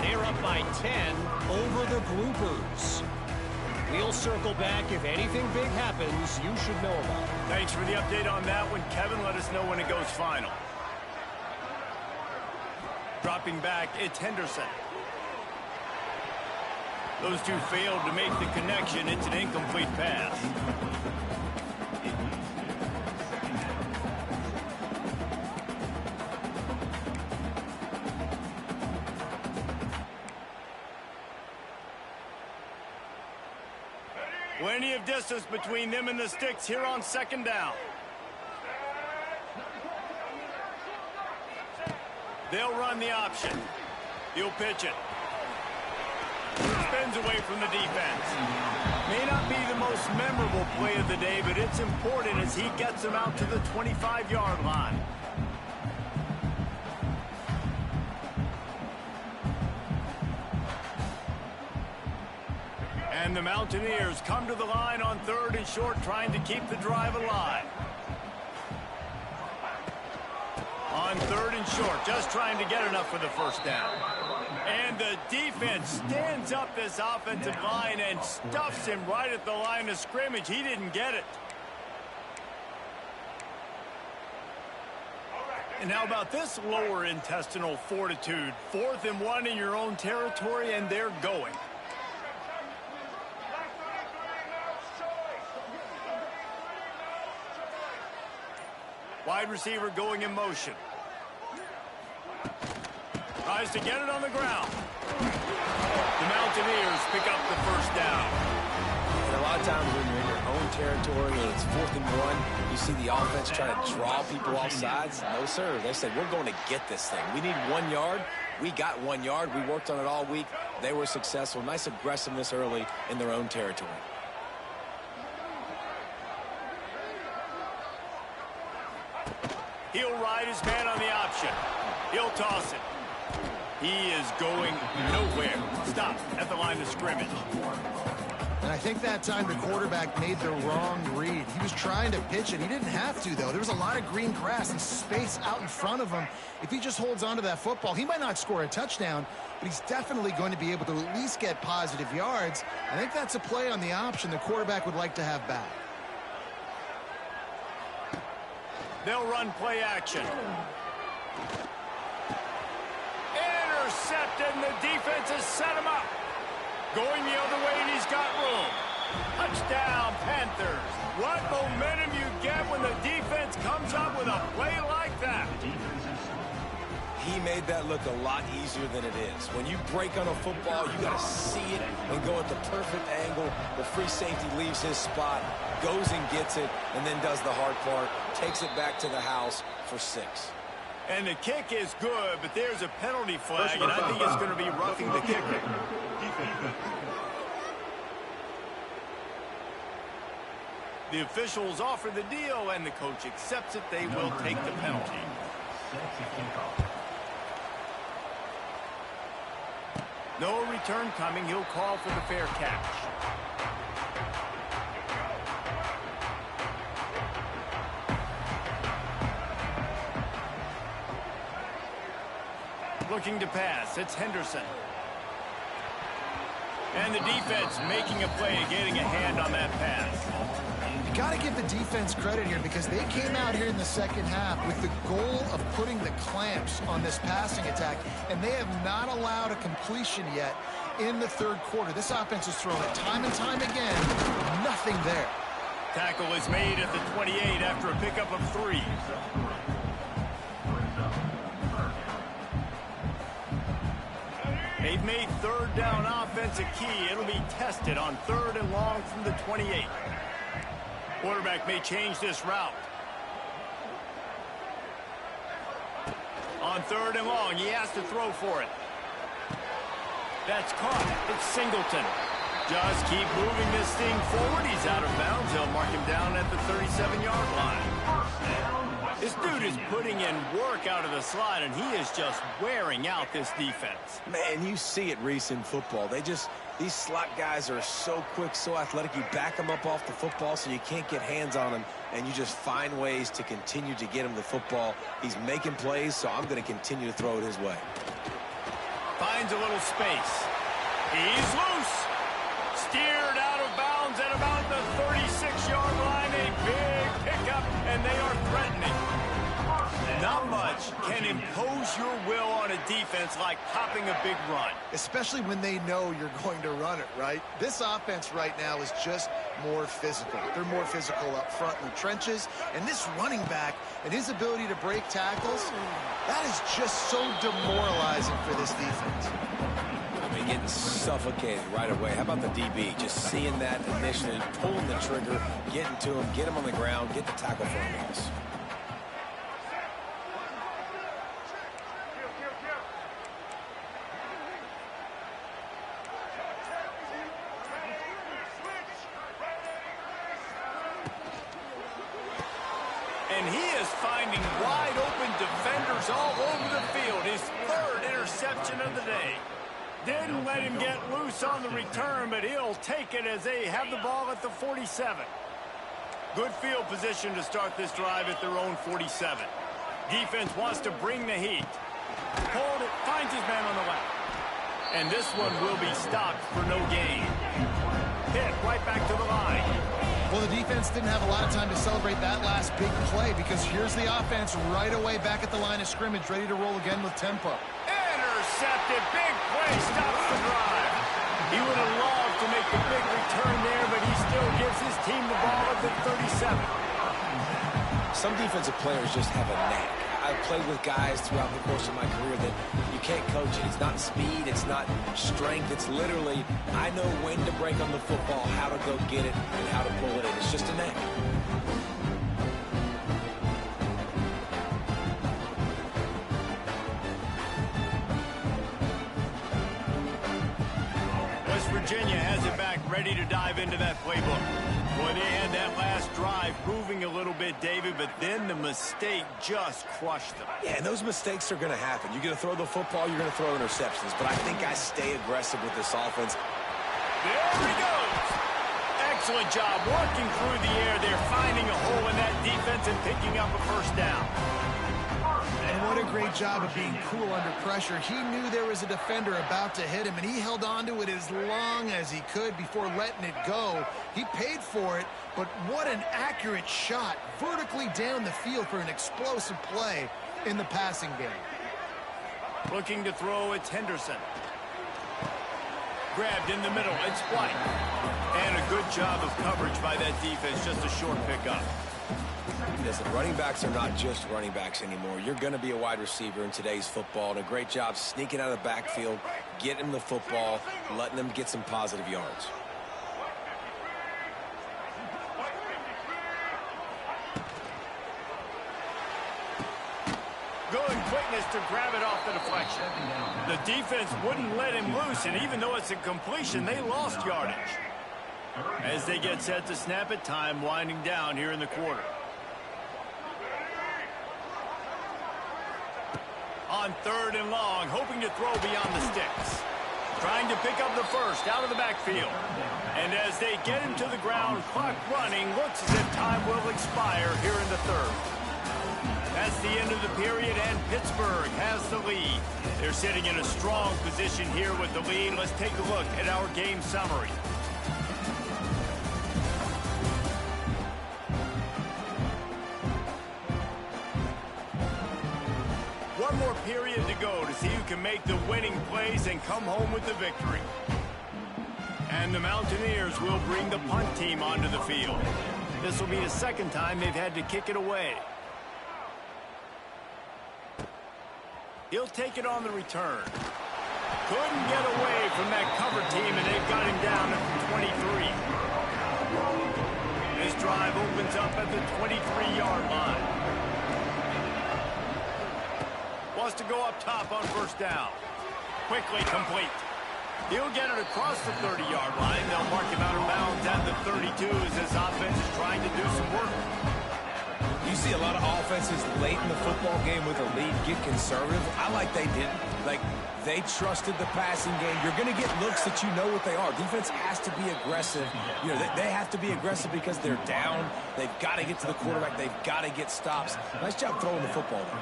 They're up by 10 over the Groupers. We'll circle back. If anything big happens, you should know about it. Thanks for the update on that one, Kevin. Let us know when it goes final. Dropping back, it's Henderson. Those two failed to make the connection. It's an incomplete pass. Plenty of distance between them and the sticks here on second down. They'll run the option. He'll pitch it. Spins away from the defense. May not be the most memorable play of the day, but it's important as he gets them out to the 25-yard line. And the Mountaineers come to the line on third and short, trying to keep the drive alive. On third and short, just trying to get enough for the first down. And the defense stands up this offensive line and stuffs him right at the line of scrimmage. He didn't get it. And how about this lower intestinal fortitude? 4th and 1 in your own territory, and they're going. Wide receiver going in motion. Tries to get it on the ground. The Mountaineers pick up the first down. And a lot of times when you're in your own territory and it's 4th and 1, you see the offense try to draw people off sides. No, sir. They said, we're going to get this thing. We need 1 yard. We got 1 yard. We worked on it all week. They were successful. Nice aggressiveness early in their own territory. He'll ride his man on the option. He'll toss it. He is going nowhere. Stop at the line of scrimmage. And I think that time the quarterback made the wrong read. He was trying to pitch it. He didn't have to, though. There was a lot of green grass and space out in front of him. If he just holds on to that football, he might not score a touchdown, but he's definitely going to be able to at least get positive yards. I think that's a play on the option the quarterback would like to have back. They'll run play action. Intercepted, and the defense has set him up. Going the other way, and he's got room. Touchdown, Panthers. What momentum you get when the defense comes up with a play like that. he made that look a lot easier than it is. When you break on a football, you got to see it and go at the perfect angle. The free safety leaves his spot, goes and gets it, and then does the hard part, takes it back to the house for 6. And the kick is good, but there's a penalty flag, and I think it's going to be roughing the kicker. The officials offer the deal, and the coach accepts it. They will take the penalty. No return coming. He'll call for the fair catch. Looking to pass. It's Henderson. And the defense making a play, getting a hand on that pass. You got to give the defense credit here because they came out here in the second half with the goal of putting the clamps on this passing attack, and they have not allowed a completion yet in the third quarter. This offense has thrown it time and time again. Nothing there. Tackle is made at the 28 after a pickup of 3. They've made third down offense a key. It'll be tested on 3rd and long from the 28. Quarterback may change this route. On 3rd and long, he has to throw for it. That's caught. It's Singleton. Just keep moving this thing forward. He's out of bounds. They'll mark him down at the 37-yard line. This dude is putting in work out of the slot, and he is just wearing out this defense. Man, you see it, Reese, in football. These slot guys are so quick, so athletic. You back them up off the football so you can't get hands on them, and you just find ways to continue to get him the football. He's making plays, so I'm going to continue to throw it his way. Finds a little space. He's loose. Steered out of bounds at about the 36-yard line. A big pickup, and they are threatening. Not much can impose your will on a defense like popping a big run. Especially when they know you're going to run it, right? This offense right now is just more physical. They're more physical up front in the trenches. And this running back and his ability to break tackles, that is just so demoralizing for this defense. Getting suffocated right away. How about the DB? Just seeing that initially, pulling the trigger, getting to him, get him on the ground, get the tackle for a loss. And he is finding wide open defenders all over the field. His 3rd interception of the day. Didn't let him get loose on the return, but he'll take it as they have the ball at the 47. Good field position to start this drive at their own 47. Defense wants to bring the heat. Hold it, finds his man on the left. And this one will be stopped for no gain. Pitt right back to the line. Well, the defense didn't have a lot of time to celebrate that last big play because here's the offense right away back at the line of scrimmage, ready to roll again with tempo. Intercepted. Big play. Stops the drive. He would have loved to make the big return there, but he still gives his team the ball at the 37. Some defensive players just have a knack. I've played with guys throughout the course of my career that you can't coach it. It's not speed. It's not strength. It's literally, I know when to break on the football, how to go get it, and how to pull it in. It's just a knack. Virginia has it back, ready to dive into that playbook. Boy, they had that last drive moving a little bit, David, but then the mistake just crushed them. Yeah, and those mistakes are going to happen. You're going to throw the football, you're going to throw interceptions, but I think I stay aggressive with this offense. There he goes. Excellent job working through the air. They're finding a hole in that defense and picking up a 1st down. And what a great job of being cool under pressure. He knew there was a defender about to hit him, and he held on to it as long as he could before letting it go. He paid for it, but what an accurate shot vertically down the field for an explosive play in the passing game. Looking to throw, it's Henderson. Grabbed in the middle, it's White. And a good job of coverage by that defense, just a short pickup. Listen, running backs are not just running backs anymore. You're going to be a wide receiver in today's football, and a great job sneaking out of the backfield, getting them the football, letting them get some positive yards. Good quickness to grab it off the deflection. The defense wouldn't let him loose, and even though it's a completion, they lost yardage. As they get set to snap it, time winding down here in the quarter. On 3rd and long, hoping to throw beyond the sticks. Trying to pick up the first out of the backfield. And as they get him to the ground, clock running, looks as if time will expire here in the 3rd. That's the end of the period, and Pittsburgh has the lead. They're sitting in a strong position here with the lead. Let's take a look at our game summary. One more period to go to see who can make the winning plays and come home with the victory. And the Mountaineers will bring the punt team onto the field. This will be the 2nd time they've had to kick it away. He'll take it on the return. Couldn't get away from that cover team, and they've got him down at the 23. This drive opens up at the 23-yard line. Wants to go up top on 1st down. Quickly complete. He'll get it across the 30-yard line. They'll mark him out of bounds at the 32 as this offense is trying to do some work. You see a lot of offenses late in the football game with a lead get conservative. I like they didn't. Like, they trusted the passing game. You're going to get looks that you know what they are. Defense has to be aggressive. You know, they have to be aggressive because they're down. They've got to get to the quarterback. They've got to get stops. Nice job throwing the football, though.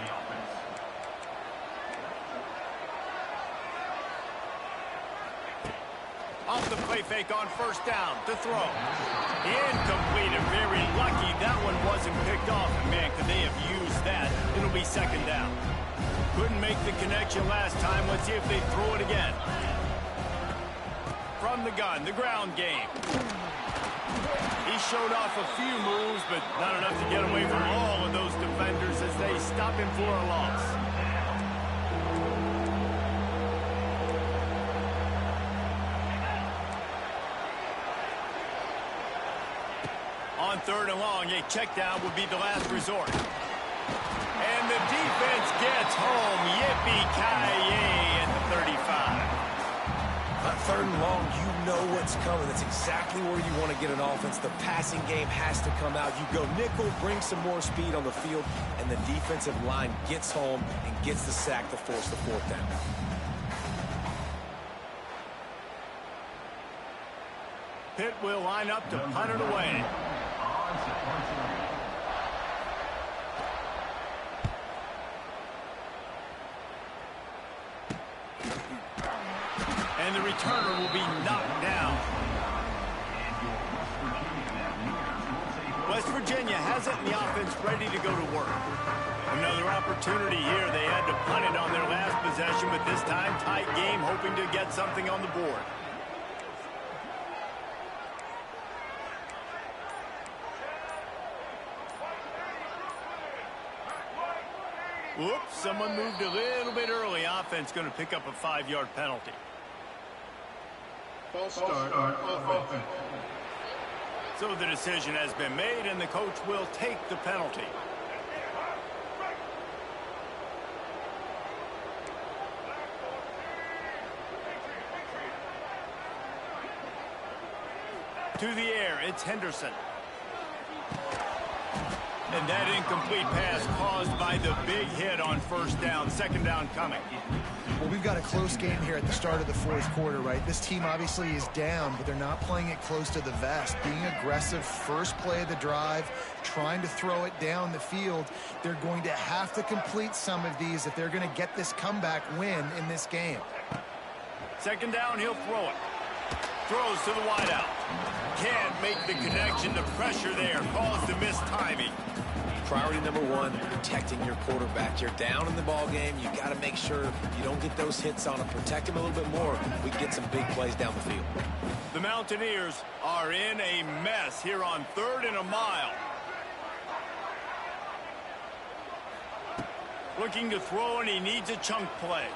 Off the play fake on 1st down to throw. Incomplete, and very lucky that one wasn't picked off. And man, could they have used that? It'll be 2nd down. Couldn't make the connection last time. Let's see if they throw it again. From the gun, the ground game. He showed off a few moves, but not enough to get away from all of those defenders as they stop him for a loss. On 3rd and long, a check down would be the last resort. And the defense gets home. Yippee-ki-yay at the 35. On 3rd and long, you know what's coming. That's exactly where you want to get an offense. The passing game has to come out. You go nickel, bring some more speed on the field, and the defensive line gets home and gets the sack to force the 4th down. Pitt will line up to punt it away. And the returner will be knocked down. West Virginia has it, and the offense ready to go to work. Another opportunity here. They had to punt it on their last possession, but this time tight game, hoping to get something on the board. Whoops, someone moved a little bit early. Offense going to pick up a 5-yard penalty. False start on offense. So the decision has been made, and the coach will take the penalty. To the air, it's Henderson. And that incomplete pass caused by the big hit on 1st down. 2nd down coming. Well, we've got a close game here at the start of the 4th quarter, right? This team obviously is down, but they're not playing it close to the vest. Being aggressive, first play of the drive, trying to throw it down the field. They're going to have to complete some of these if they're going to get this comeback win in this game. 2nd down, he'll throw it. Throws to the wideout. Can't make the connection. The pressure there caused the missed timing. Priority number 1, protecting your quarterback. You're down in the ball game. You got to make sure you don't get those hits on him. Protect him a little bit more. We can get some big plays down the field. The Mountaineers are in a mess here on 3rd and a mile. Looking to throw, and he needs a chunk play.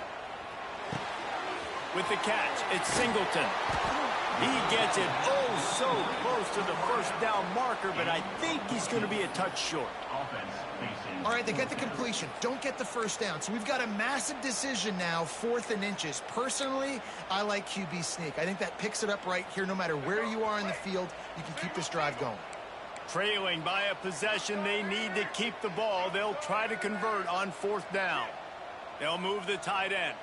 With the catch, it's Singleton. He gets it oh so close to the first down marker, but I think he's going to be a touch short. All right, they get the completion. Don't get the first down. So we've got a massive decision now, 4th and inches. Personally, I like QB sneak. I think that picks it up right here. No matter where you are in the field, you can keep this drive going. Trailing by a possession, they need to keep the ball. They'll try to convert on 4th down. They'll move the tight end.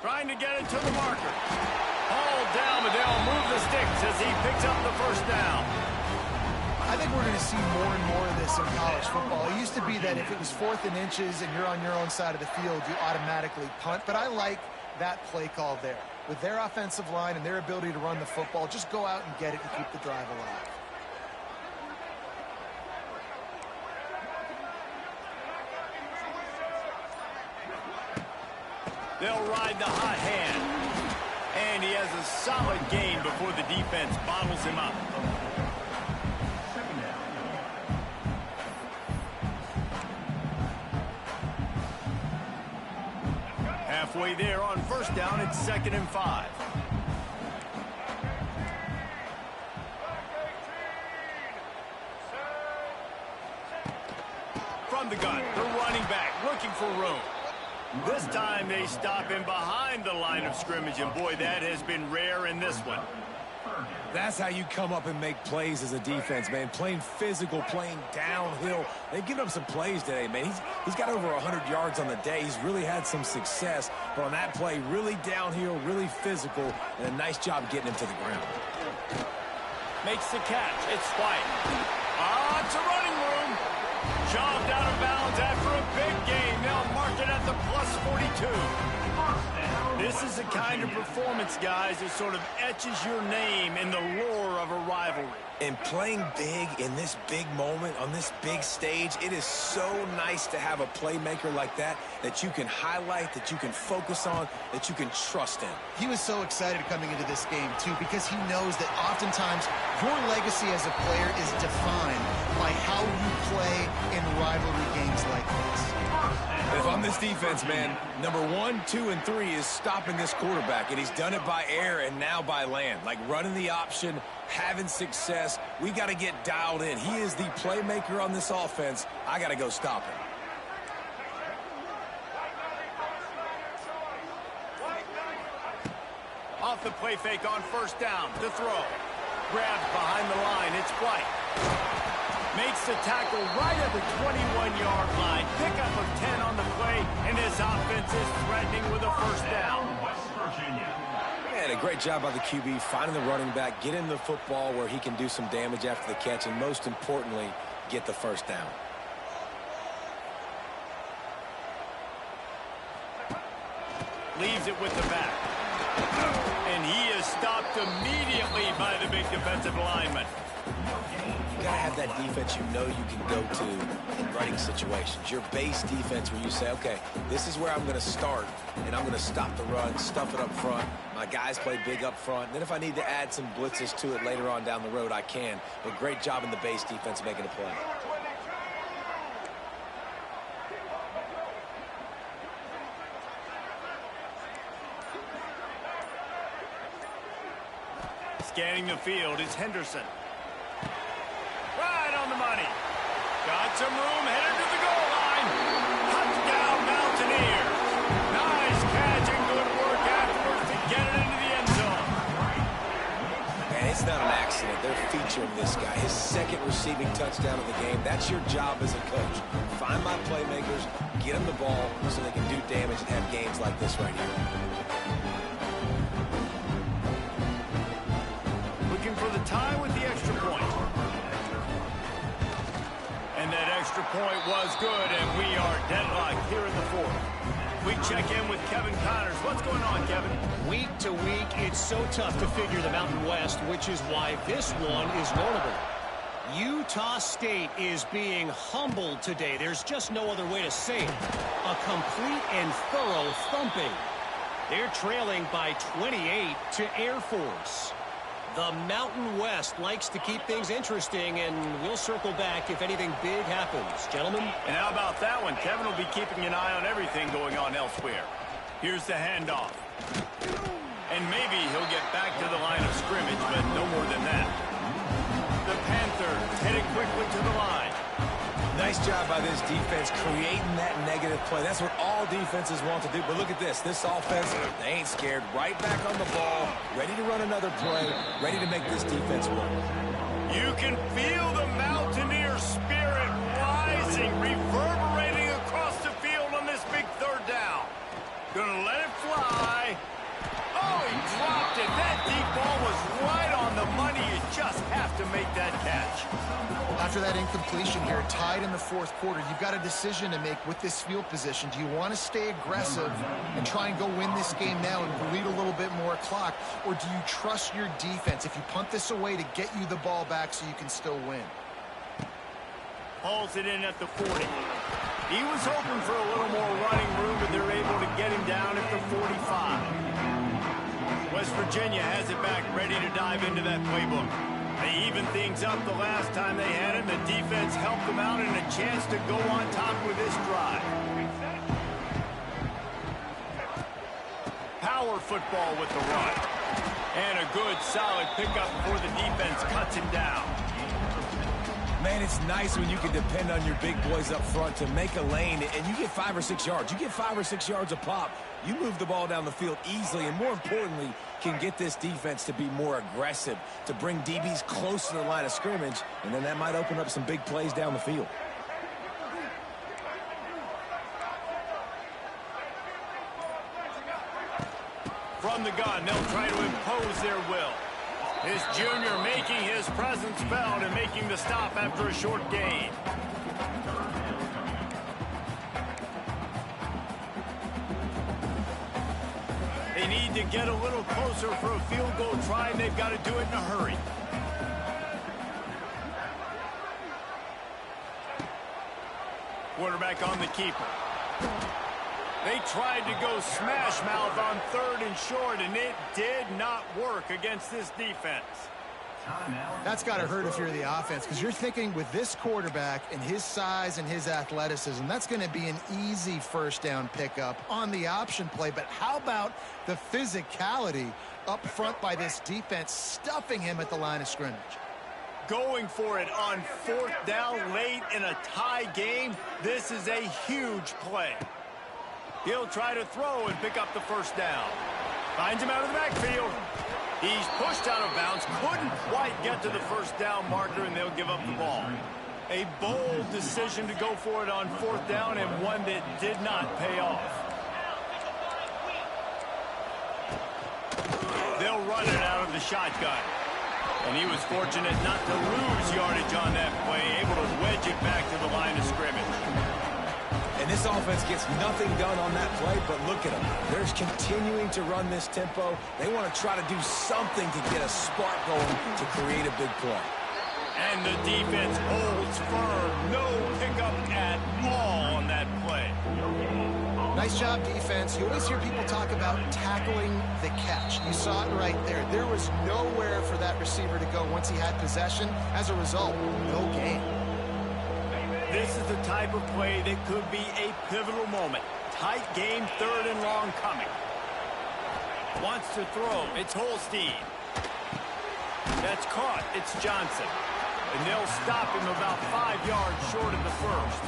Trying to get it to the marker. Hauled down, but they'll move the sticks as he picks up the first down. I think we're going to see more and more of this in college football. It used to be that if it was 4th and inches and you're on your own side of the field, you automatically punt. But I like that play call there. With their offensive line and their ability to run the football, just go out and get it and keep the drive alive. They'll ride the hot hand. And he has a solid gain before the defense bottles him up. Halfway there on 1st down, it's 2nd and 5. From the gun, the running back looking for room. This time they stop him behind the line of scrimmage, and boy, that has been rare in this one. That's how you come up and make plays as a defense, man. Playing physical, playing downhill. They've given up some plays today, man. He's got over 100 yards on the day. He's really had some success. But on that play, really downhill, really physical, and a nice job getting him to the ground. Makes the catch. It's White. It's a running room. Shoved out of bounds after a big gain. They'll mark it at the plus 42. This is the kind of performance, guys, that sort of etches your name in the lore of a rivalry. And playing big in this big moment, on this big stage, it is so nice to have a playmaker like that you can highlight, that you can focus on, that you can trust in. He was so excited coming into this game, too, because he knows that oftentimes your legacy as a player is defined by how you play in rivalry games like this. And if I'm this defense, man, number 1, 2, and 3 is stopping this quarterback, and he's done it by air and now by land. Like running the option, having success. We got to get dialed in. He is the playmaker on this offense. I got to go stop him. Off the play fake on 1st down to throw. Grabbed behind the line. It's White. Makes the tackle right at the 21-yard line. Pickup of 10 on the play, and this offense is threatening with a 1st down. Man, a great job by the QB finding the running back, getting the football where he can do some damage after the catch, and most importantly, get the 1st down. Leaves it with the back. And he is stopped immediately by the big defensive lineman. You got to have that defense you know you can go to in running situations. Your base defense where you say, okay, this is where I'm going to start, and I'm going to stop the run, stuff it up front. My guys play big up front. Then if I need to add some blitzes to it later on down the road, I can. But great job in the base defense making a play. Scanning the field is Henderson. Right on the money. Got some room, headed to the goal line. Touchdown, Mountaineers. Nice catch and good work afterwards to get it into the end zone. Man, it's not an accident. They're featuring this guy. His 2nd receiving touchdown of the game. That's your job as a coach. Find my playmakers, get them the ball so they can do damage and have games like this right here. Looking for the tie with the extra point. And that extra point was good, and we are deadlocked here in the 4th. We check in with Kevin Connors. What's going on, Kevin? Week to week, it's so tough to figure the Mountain West, which is why this one is notable. Utah State is being humbled today. There's just no other way to say it. A complete and thorough thumping. They're trailing by 28 to Air Force. The Mountain West likes to keep things interesting, and we'll circle back if anything big happens. Gentlemen? And how about that one? Kevin will be keeping an eye on everything going on elsewhere. Here's the handoff. And maybe he'll get back to the line of scrimmage, but no more than that. The Panthers headed quickly to the line. Nice job by this defense creating that negative play. That's what all defenses want to do. But look at this. This offense, they ain't scared. Right back on the ball, ready to run another play, ready to make this defense work. You can feel the Mountaineer spirit rising, reverberating across the field on this big third down. Gonna let it fly. Oh, he dropped it. That deep ball was right on the money. You just have to make that catch. After that incompletion here, tied in the fourth quarter, you've got a decision to make with this field position. Do you want to stay aggressive and try and go win this game now and bleed a little bit more clock? Or do you trust your defense if you punt this away to get you the ball back so you can still win? Hauls it in at the 40. He was hoping for a little more running room, but they're able to get him down at the 45. West Virginia has it back, ready to dive into that playbook. They evened things up the last time they had him. The defense helped them out and a chance to go on top with this drive. Power football with the run. And a good, solid pickup before the defense cuts him down. Man, it's nice when you can depend on your big boys up front to make a lane, and you get 5 or 6 yards. You get 5 or 6 yards a pop. You move the ball down the field easily, and more importantly, can get this defense to be more aggressive, to bring DBs close to the line of scrimmage, and then that might open up some big plays down the field. From the gun, they'll try to impose their will. This junior making his presence felt and making the stop after a short gain. They need to get a little closer for a field goal try, and they've got to do it in a hurry. Quarterback on the keeper. They tried to go smash mouth on 3rd and short, and it did not work against this defense. That's got to hurt if you're the offense, because you're thinking with this quarterback and his size and his athleticism, that's going to be an easy first down pickup on the option play. But how about the physicality up front by this defense, stuffing him at the line of scrimmage? Going for it on 4th down late in a tie game. This is a huge play. He'll try to throw and pick up the first down. Finds him out of the backfield. He's pushed out of bounds, couldn't quite get to the first down marker, and they'll give up the ball. A bold decision to go for it on 4th down, and one that did not pay off. They'll run it out of the shotgun. And he was fortunate not to lose yardage on that play, able to wedge it back to the line of scrimmage. And this offense gets nothing done on that play, but look at them. They're continuing to run this tempo. They want to try to do something to get a spark going to create a big play. And the defense holds firm. No pickup at all on that play. Nice job, defense. You always hear people talk about tackling the catch. You saw it right there. There was nowhere for that receiver to go once he had possession. As a result, no gain. This is the type of play that could be a pivotal moment. Tight game, 3rd and long coming. Wants to throw. It's Holstein. That's caught. It's Johnson. And they'll stop him about 5 yards short of the first.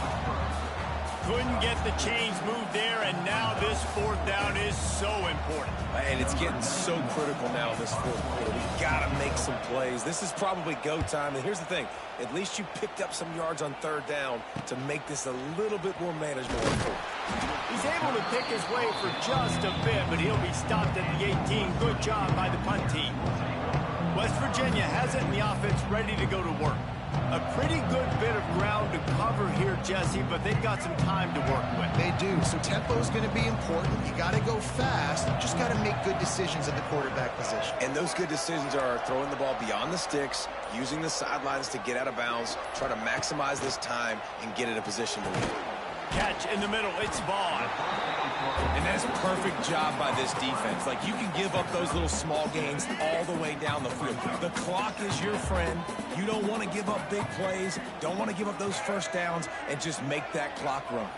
Couldn't get the chains moved there, and now this 4th down is so important. And it's getting so critical now, this 4th quarter. We've got to make some plays. This is probably go time. And here's the thing. At least you picked up some yards on 3rd down to make this a little bit more manageable on 4th. He's able to pick his way for just a bit, but he'll be stopped at the 18. Good job by the punt team. West Virginia has it in the offense ready to go to work. A pretty good bit of ground to cover here, Jesse, but they've got some time to work with. They do. So tempo is going to be important. You got to go fast. You just got to make good decisions at the quarterback position. And those good decisions are throwing the ball beyond the sticks, using the sidelines to get out of bounds, try to maximize this time and get in a position to win. Catch in the middle. It's Vaughn. And that's a perfect job by this defense. Like, you can give up those little small gains all the way down the field. The clock is your friend. You don't want to give up big plays, don't want to give up those first downs, and just make that clock run.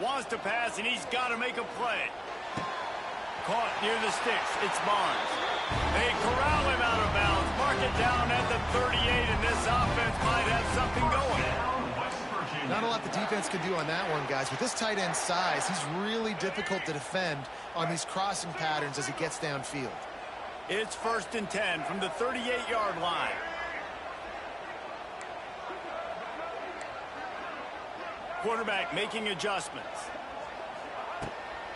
Wants to pass, and he's got to make a play. Caught near the sticks. It's Barnes. They corral him out of bounds. Mark it down at the 38, and this offense might have something going. Not a lot the defense can do on that one, guys. With this tight end size, he's really difficult to defend on these crossing patterns as he gets downfield. It's 1st and 10 from the 38-yard line. Quarterback making adjustments.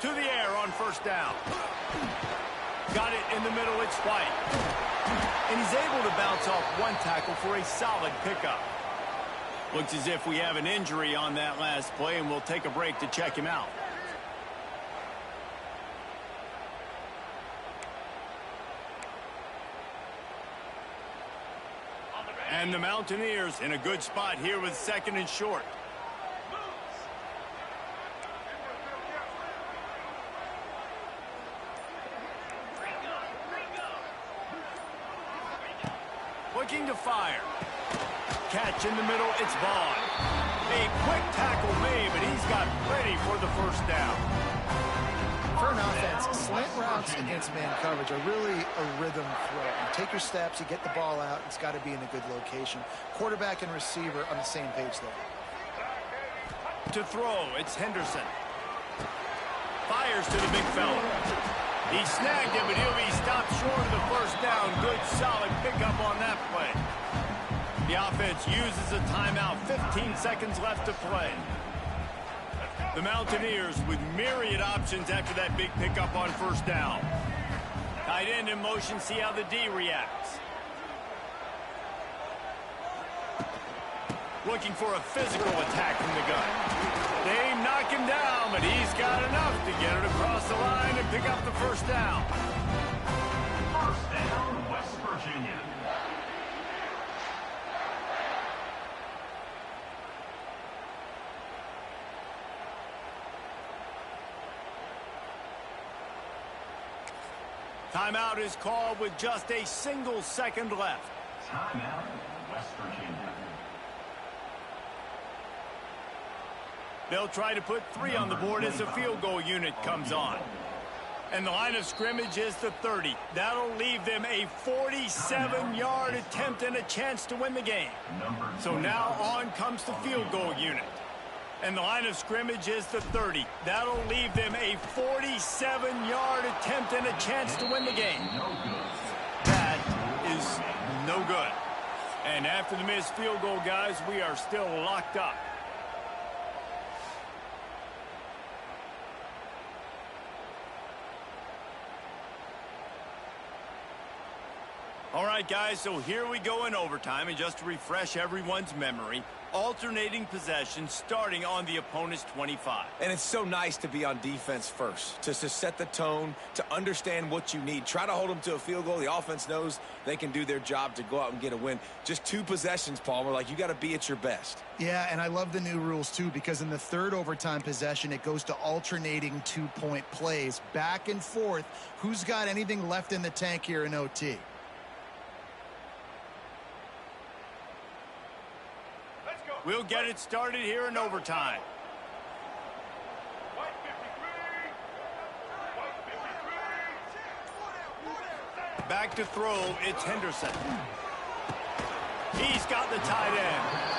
To the air on 1st down. Got it in the middle. It's White. And he's able to bounce off one tackle for a solid pickup. Looks as if we have an injury on that last play, and we'll take a break to check him out. And the Mountaineers in a good spot here with 2nd and short. Looking to fire. Catch in the middle, it's Vaughn. A quick tackle made, but he's got plenty for the 1st down. For an offense, slant routes against man coverage are really a rhythm throw. You take your steps, you get the ball out, it's got to be in a good location. Quarterback and receiver on the same page there. To throw, it's Henderson. Fires to the big fella. He snagged him, but he'll be stopped short of the 1st down. Good, solid pickup on that play. The offense uses a timeout. 15 seconds left to play. The Mountaineers with myriad options after that big pickup on 1st down. Tight end in motion, see how the D reacts. Looking for a physical attack from the gun. They knock him down, but he's got enough to get it across the line and pick up the 1st down. 1st down, West Virginia. Timeout is called with just a single second left. Timeout, West Virginia. They'll try to put 3 on the board as the field goal unit comes on. And the line of scrimmage is the 30. That'll leave them a 47-yard attempt and a chance to win the game. So now on comes the field goal unit. And the line of scrimmage is the 30. That'll leave them a 47-yard attempt and a chance to win the game. That is no good. And after the missed field goal, guys, we are still locked up. All right, guys, so here we go in overtime, and just to refresh everyone's memory, alternating possession starting on the opponent's 25. And it's so nice to be on defense first, to set the tone, to understand what you need. Try to hold them to a field goal. The offense knows they can do their job to go out and get a win. Just 2 possessions, Palmer. Like, you got to be at your best. Yeah, and I love the new rules, too, because in the 3rd overtime possession, it goes to alternating 2-point plays. Back and forth. Who's got anything left in the tank here in OT? We'll get it started here in overtime. Back to throw, it's Henderson. He's got the tight end.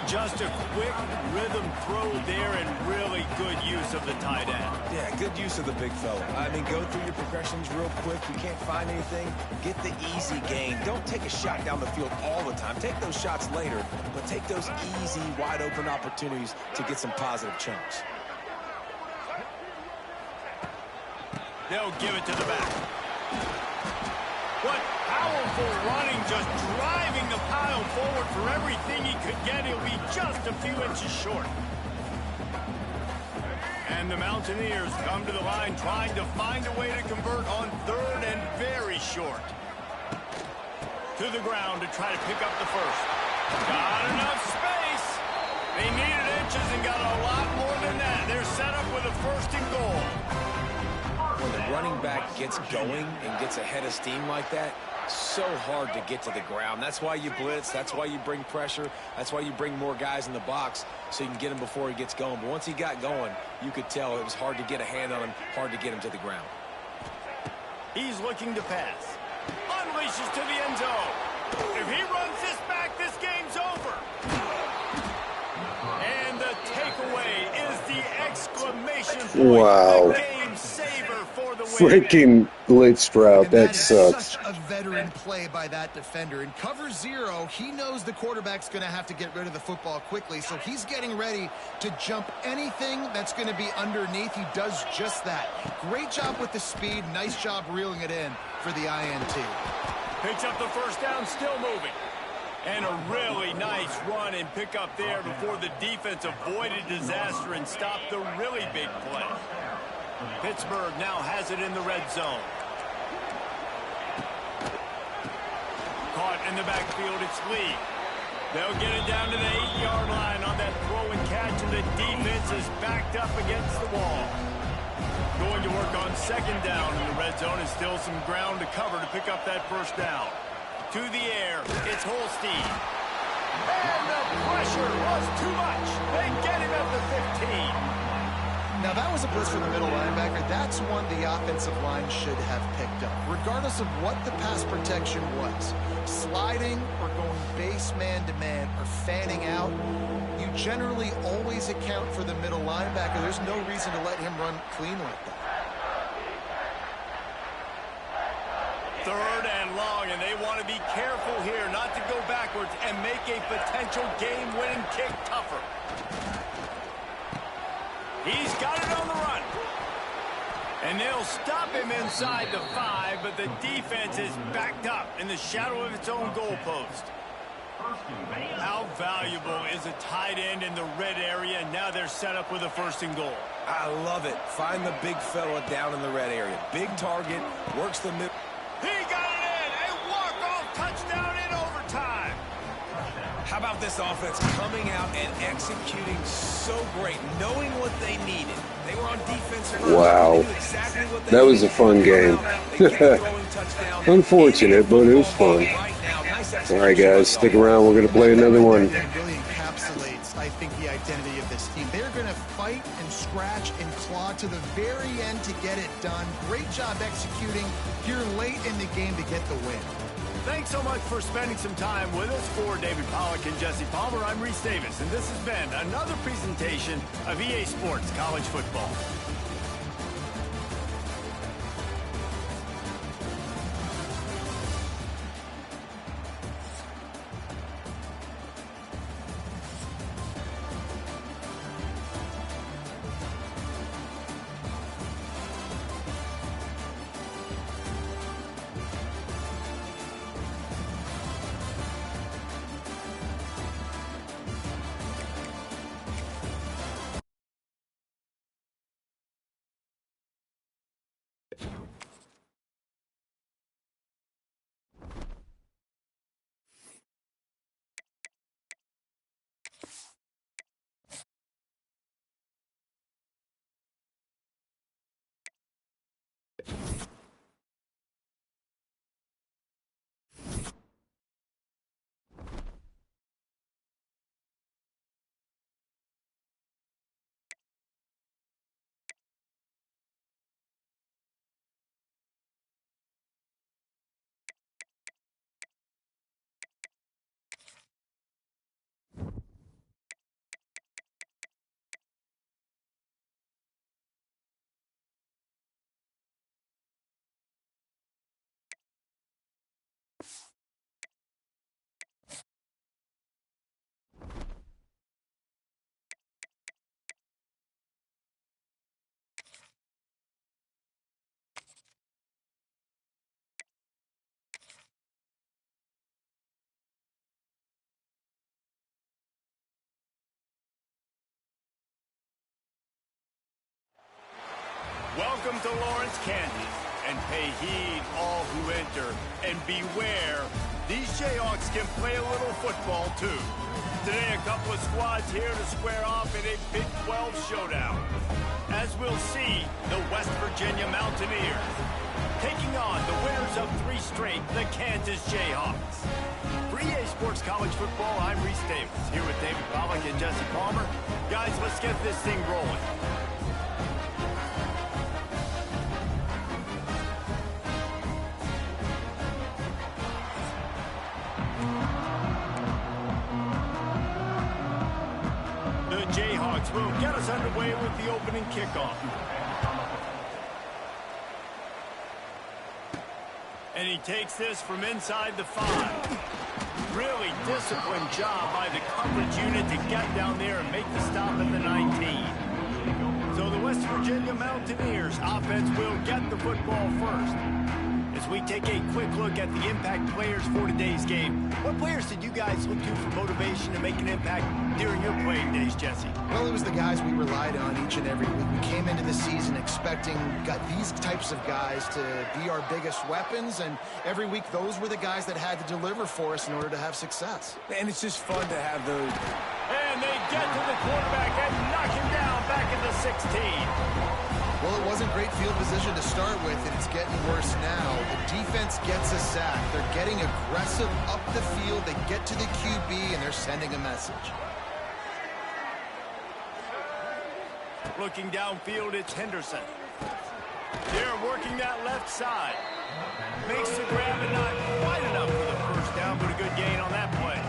Just a quick rhythm throw there and really good use of the tight end. Yeah, good use of the big fella. I mean, go through your progressions real quick. You can't find anything, get the easy gain. Don't take a shot down the field all the time. Take those shots later, but take those easy, wide-open opportunities to get some positive chunks. They'll give it to the back. What powerful running, just driving the pile forward for everything he could get. He'll be just a few inches short. And the Mountaineers come to the line trying to find a way to convert on 3rd and very short. To the ground to try to pick up the 1st. Got enough space. They needed it, inches and got a lot more than that. They're set up with a 1st and goal. When the running back gets going and gets ahead of steam like that, so hard to get to the ground. That's why you blitz. That's why you bring pressure. That's why you bring more guys in the box so you can get him before he gets going. But once he got going, you could tell it was hard to get a hand on him, hard to get him to the ground. He's looking to pass. Unleashes to the end zone. If he runs this back, this game's over. And the takeaway is the exclamation point. Wow. The game saver for the win. Freaking blitz route. That sucks. Such a veteran play by that defender. In cover 0, he knows the quarterback's going to have to get rid of the football quickly, so he's getting ready to jump anything that's going to be underneath. He does just that. Great job with the speed. Nice job reeling it in for the INT. Picks up the 1st down, still moving. And a really nice run and pick up there before the defense avoided disaster and stopped the really big play. Pittsburgh now has it in the red zone. Caught in the backfield, it's Lee. They'll get it down to the 8-yard line on that throw and catch, and the defense is backed up against the wall. Going to work on 2nd down in the red zone, and still some ground to cover to pick up that 1st down. To the air, it's Holstein. And the pressure was too much. They get him at the 15. Now, that was a blitz from the middle linebacker. That's one the offensive line should have picked up, regardless of what the pass protection was. Sliding or going base man-to-man or fanning out, you generally always account for the middle linebacker. There's no reason to let him run clean like that. 3rd and long, and they want to be careful here not to go backwards and make a potential game-winning kick tougher. He's got it on the run. And they'll stop him inside the 5, but the defense is backed up in the shadow of its own goalpost. How valuable is a tight end in the red area? And now they're set up with a 1st and goal. I love it. Find the big fella down in the red area. Big target, works the middle. He got it in! A walk-off touchdown in overtime! How about this offense coming out and executing so great, knowing what they needed? They were on defense first. Wow. They knew exactly what they That was a needed. fun game. They kept throwing touchdowns. Unfortunate, but it was fun. All right, guys, stick around. We're going to play another one. That really encapsulates, I think, the identity of this team. They're going to fight and scratch and claw to the very end to get it done. Great job executing here late in the game to get the win. Thanks so much for spending some time with us. For David Pollack and Jesse Palmer, I'm Reese Davis, and this has been another presentation of EA Sports College Football. Welcome to Lawrence, Kansas, and pay heed all who enter, and beware, these Jayhawks can play a little football too. Today, a couple of squads here to square off in a Big 12 showdown. As we'll see, the West Virginia Mountaineers taking on the winners of 3 straight, the Kansas Jayhawks. For EA Sports College Football, I'm Reese Davis, here with David Pollack and Jesse Palmer. Guys, let's get this thing rolling. The Jayhawks will get us underway with the opening kickoff. And he takes this from inside the 5. Really disciplined job by the coverage unit to get down there and make the stop at the 19. So the West Virginia Mountaineers offense will get the football first. As we take a quick look at the impact players for today's game, what players did you guys look to for motivation to make an impact during your playing days, Jesse? Well, it was the guys we relied on each and every week. We came into the season expecting these types of guys to be our biggest weapons, and every week those were the guys that had to deliver for us in order to have success. And it's just fun to have those. And they get to the quarterback and knock him down back at the 16. Well, it wasn't great field position to start with, and it's getting worse now. The defense gets a sack. They're getting aggressive up the field. They get to the QB, and they're sending a message. Looking downfield, it's Henderson. They're working that left side. Makes the grab and not quite enough for the first down, but a good gain on that play.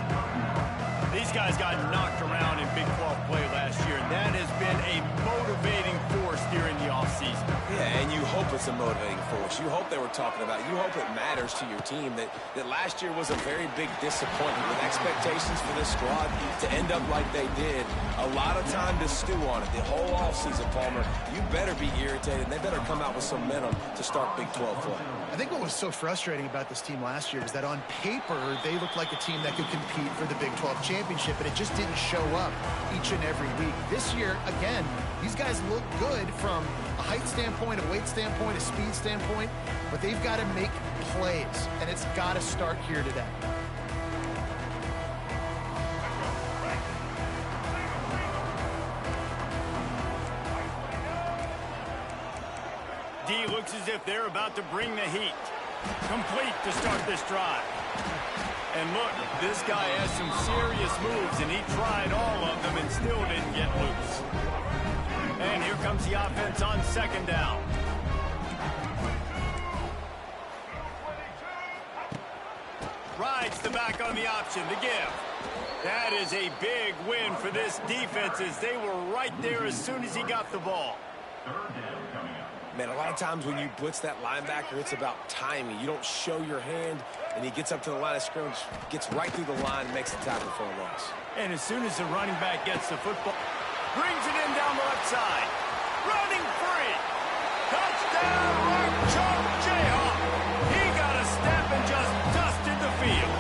These guys got knocked around in Big 12 play last year, and that has been a motivating force during the offseason. Yeah, and you hope it's a motivating force. You hope they were talking about it. You hope it matters to your team that last year was a very big disappointment with expectations for this squad to end up like they did. A lot of time to stew on it. The whole offseason, Palmer, you better be irritated. They better come out with some momentum to start Big 12 play. I think what was so frustrating about this team last year was that on paper, they looked like a team that could compete for the Big 12 championship, but it just didn't show up each and every week. This year, again, these guys look good from a height standpoint, a weight standpoint, a speed standpoint, but they've got to make plays, and it's got to start here today. D looks as if they're about to bring the heat. Complete to start this drive. And look, this guy has some serious moves, and he tried all of them and still didn't get loose. And here comes the offense on second down. Rides the back on the option to give. That is a big win for this defense, as they were right there as soon as he got the ball. Man, a lot of times when you blitz that linebacker, it's about timing. You don't show your hand, and he gets up to the line of scrimmage, gets right through the line, and makes the tackle for a loss. And as soon as the running back gets the football, brings it in down the left side. Running free. Touchdown, Rock Chalk Jayhawk. He got a step and just dusted the field.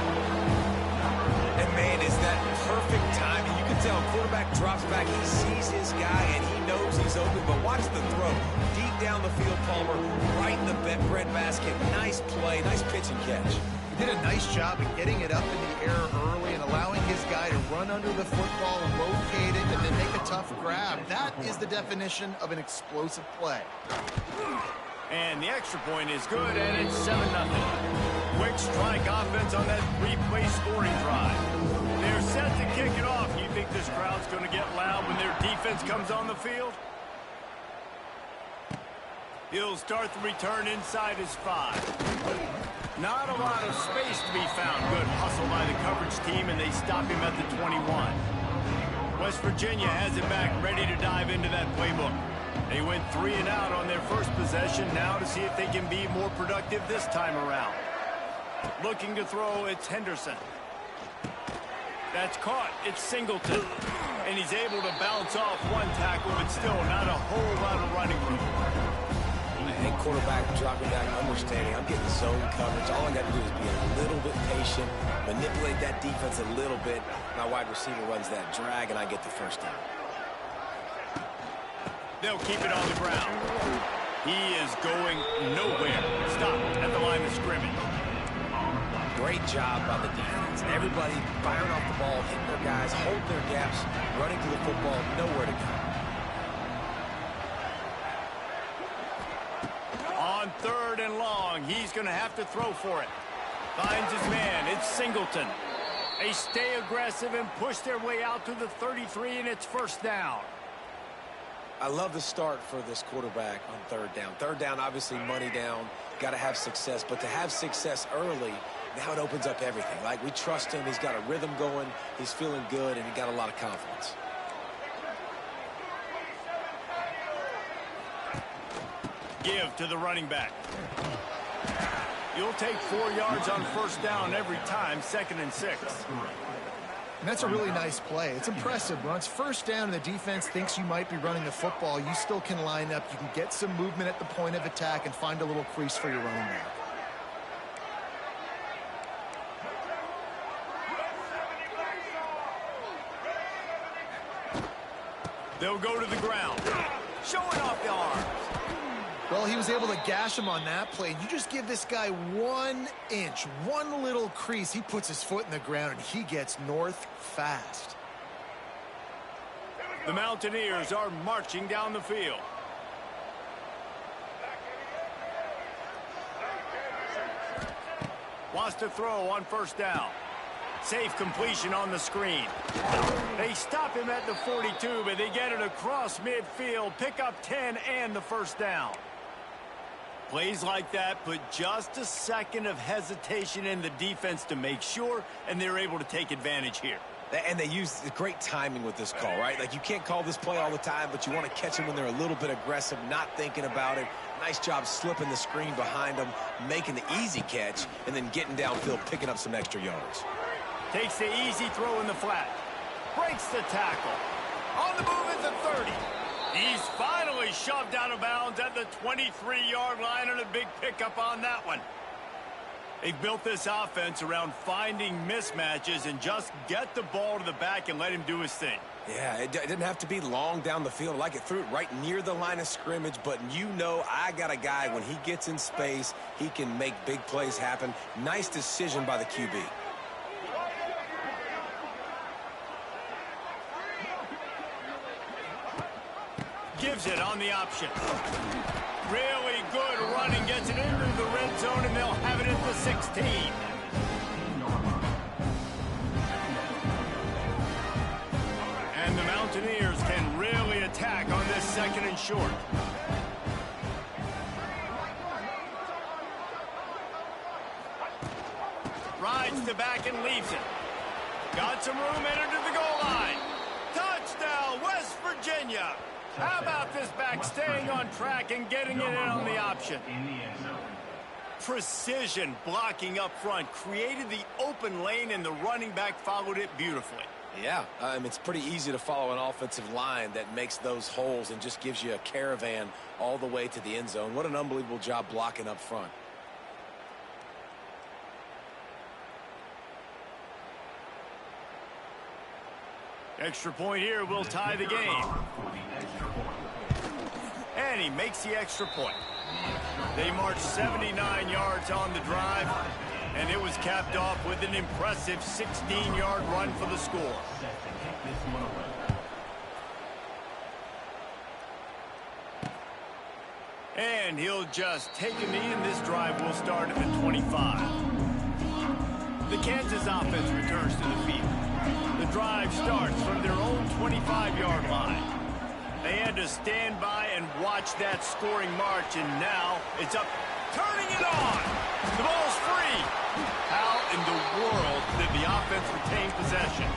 And, man, is that perfect timing. You can tell quarterback drops back. He sees his guy, and he knows he's open. But watch the throw. Deep down the field, Palmer, right in the breadbasket. Nice play, nice pitch and catch. He did a nice job of getting it up in the air early and allowing his guy to run under the football, locate it, and then make a tough grab. That is the definition of an explosive play. And the extra point is good, and it's 7-0. Quick strike offense on that 3-play scoring drive. They're set to kick it off. You think this crowd's going to get loud when their defense comes on the field? He'll start the return inside his 5. Not a lot of space to be found. Good hustle by the coverage team, and they stop him at the 21. West Virginia has it back, ready to dive into that playbook. They went 3 and out on their first possession. Now to see if they can be more productive this time around. Looking to throw, it's Henderson. That's caught. It's Singleton. And he's able to bounce off one tackle, but still not a whole lot of running room. And quarterback dropping back, understanding I'm getting zone coverage. All I got to do is be a little bit patient, manipulate that defense a little bit. My wide receiver runs that drag, and I get the first down. They'll keep it on the ground. He is going nowhere. Stop at the line of scrimmage. Great job by the defense. Everybody firing off the ball, hitting their guys, holding their gaps, running to the football, nowhere to go. On 3rd and long, he's going to have to throw for it. Finds his man. It's Singleton. They stay aggressive and push their way out to the 33, and it's 1st down. I love the start for this quarterback on 3rd down. 3rd down, obviously money down. Got to have success, but to have success early, now it opens up everything. Like, we trust him. He's got a rhythm going. He's feeling good, and he got a lot of confidence. Give to the running back. You'll take 4 yards on 1st down every time, 2nd and 6. And that's a really nice play. It's impressive. When it's 1st down and the defense thinks you might be running the football, you still can line up. You can get some movement at the point of attack and find a little crease for your running back. They'll go to the ground. Showing off the arms. Well, he was able to gash him on that play. You just give this guy 1 inch, one little crease. He puts his foot in the ground, and he gets north fast. The Mountaineers are marching down the field. Wants to throw on 1st down. Safe completion on the screen. They stop him at the 42, but they get it across midfield. Pick up 10 and the 1st down. Plays like that put just a second of hesitation in the defense to make sure, and they're able to take advantage here. And they use great timing with this call, right? Like, you can't call this play all the time, but you want to catch them when they're a little bit aggressive, not thinking about it. Nice job slipping the screen behind them, making the easy catch, and then getting downfield, picking up some extra yards. Takes the easy throw in the flat. Breaks the tackle. On the move at the 30. He's finally shoved out of bounds at the 23-yard line, and a big pickup on that one. They've built this offense around finding mismatches and just get the ball to the back and let him do his thing. Yeah, it didn't have to be long down the field. Like, it threw it right near the line of scrimmage, but you know I got a guy, when he gets in space, he can make big plays happen. Nice decision by the QB. Gives it on the option. Really good running, gets it into the red zone, and they'll have it at the 16. And the Mountaineers can really attack on this 2nd and short. Rides the back and leaves it. Got some room, entered to the goal line. Touchdown, West Virginia. How about this back staying on track and getting it in on the option? Precision blocking up front, created the open lane, and the running back followed it beautifully. Yeah, it's pretty easy to follow an offensive line that makes those holes and just gives you a caravan all the way to the end zone. What an unbelievable job blocking up front. Extra point here will tie the game. And he makes the extra point. They marched 79 yards on the drive, and it was capped off with an impressive 16-yard run for the score. And he'll just take a knee, and this drive will start at the 25. The Kansas offense returns to the field. The drive starts from their own 25-yard line. They had to stand by and watch that scoring march, and now it's up, turning it on. The ball's free. How in the world did the offense retain possession?